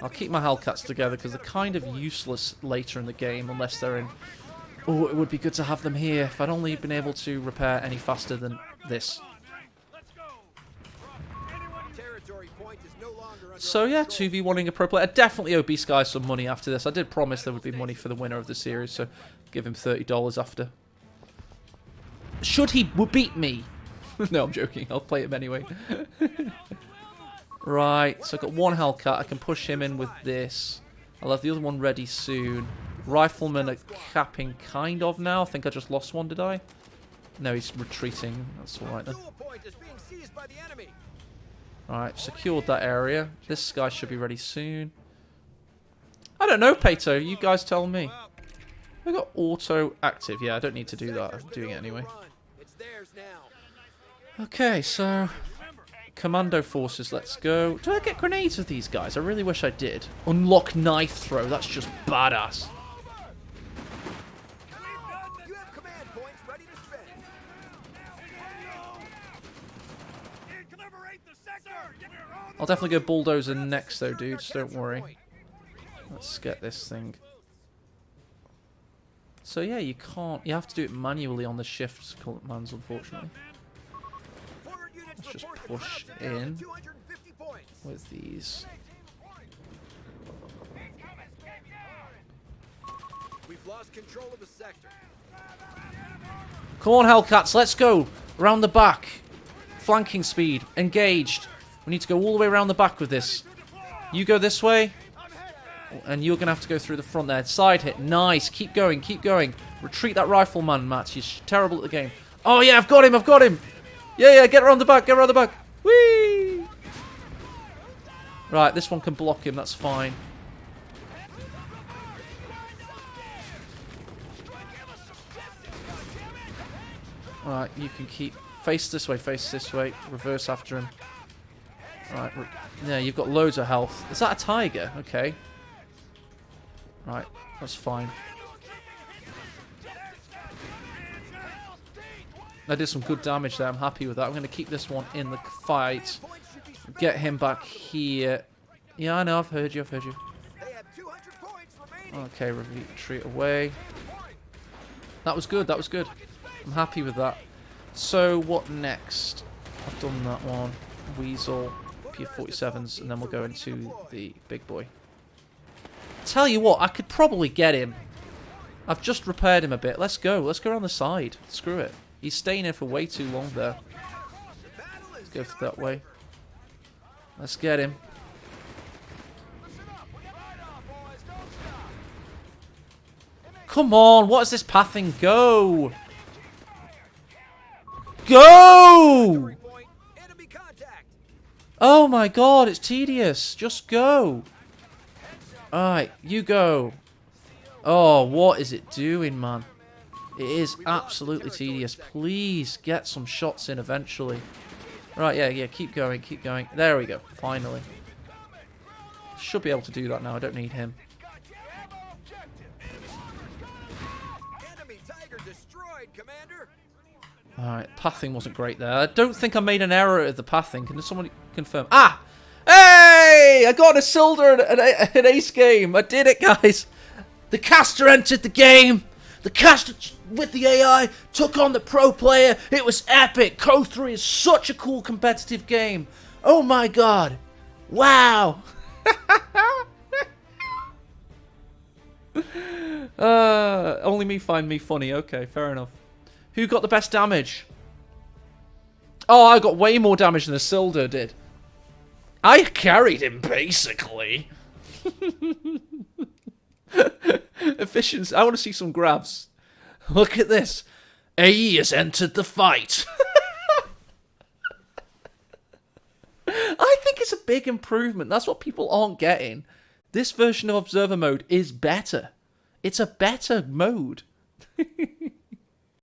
I'll keep my Hellcats together because they're kind of useless later in the game unless they're in... Oh, it would be good to have them here. If I'd only been able to repair any faster than this. territory point is no longer under So our yeah, control. 2v1ing a pro player. I definitely owe Bsky some money after this. I did promise there would be money for the winner of the series, so give him $30 after. Should he beat me? No, I'm joking. I'll play him anyway. Right, so I've got one Hellcat. I can push him in with this. I'll have the other one ready soon. Riflemen are capping kind of now. I think I just lost one, did I? No, he's retreating. That's alright then. Fuel point is being seized by the enemy. Alright, secured that area. This guy should be ready soon. I don't know, Pato. You guys tell me. I got auto active. Yeah, I don't need to do that. I'm doing it anyway. It's theirs now. Okay, so... Commando forces, let's go. Do I get grenades with these guys? I really wish I did. Unlock knife throw. That's just badass. You have command points ready to spend. I'll definitely go bulldozer next though, dudes. Don't worry. Let's get this thing. So yeah, you can't... You have to do it manually on the shift commands, unfortunately. Forward units Let's just report push the ground down in. to 250 points. With these. We've lost control of the sector. Come on, Hellcats, let's go. Around the back. Flanking speed. Engaged. We need to go all the way around the back with this. You go this way. And you're going to have to go through the front there. Side hit. Nice. Keep going. Keep going. Retreat that rifleman, Matt. He's terrible at the game. Oh, yeah. I've got him. I've got him. Yeah, yeah. Get around the back. Get around the back. Whee! Right. This one can block him. That's fine. Alright. You can keep... Face this way. Face this way. Reverse after him. Right. Yeah, you've got loads of health. Is that a tiger? Okay. Right, that's fine. I did some good damage there. I'm happy with that. I'm going to keep this one in the fight. Get him back here. Yeah, I know. I've heard you. I've heard you. They have 200 points remaining. Okay, retreat away. That was good. That was good. I'm happy with that. So, what next? I've done that one. Weasel, P47s, and then we'll go into the big boy. Tell you what, I could probably get him. I've just repaired him a bit. Let's go. Let's go around the side. Screw it. He's staying here for way too long there. Let's go for that way. Let's get him. Come on. What is this pathing? Go. Go! Point, enemy contact. Oh my god, it's tedious. Just go. Alright, you go. Oh, what is it doing, man? It is absolutely tedious. Please get some shots in eventually. Right, yeah, keep going, keep going. There we go, finally. Should be able to do that now, I don't need him. Enemy tiger destroyed, Commander. Alright, pathing wasn't great there. I don't think I made an error at the pathing. Can somebody confirm? Ah! Hey! I got an Isildur an ace game. I did it, guys. The caster entered the game. The caster with the AI took on the pro player. It was epic. CoH3 is such a cool competitive game. Oh my god. Wow. Only me find me funny. Okay, fair enough. Who got the best damage? Oh, I got way more damage than Isildur did. I carried him, basically. Efficiency. I want to see some grabs. Look at this. AE has entered the fight. I think it's a big improvement. That's what people aren't getting. This version of Observer Mode is better. It's a better mode.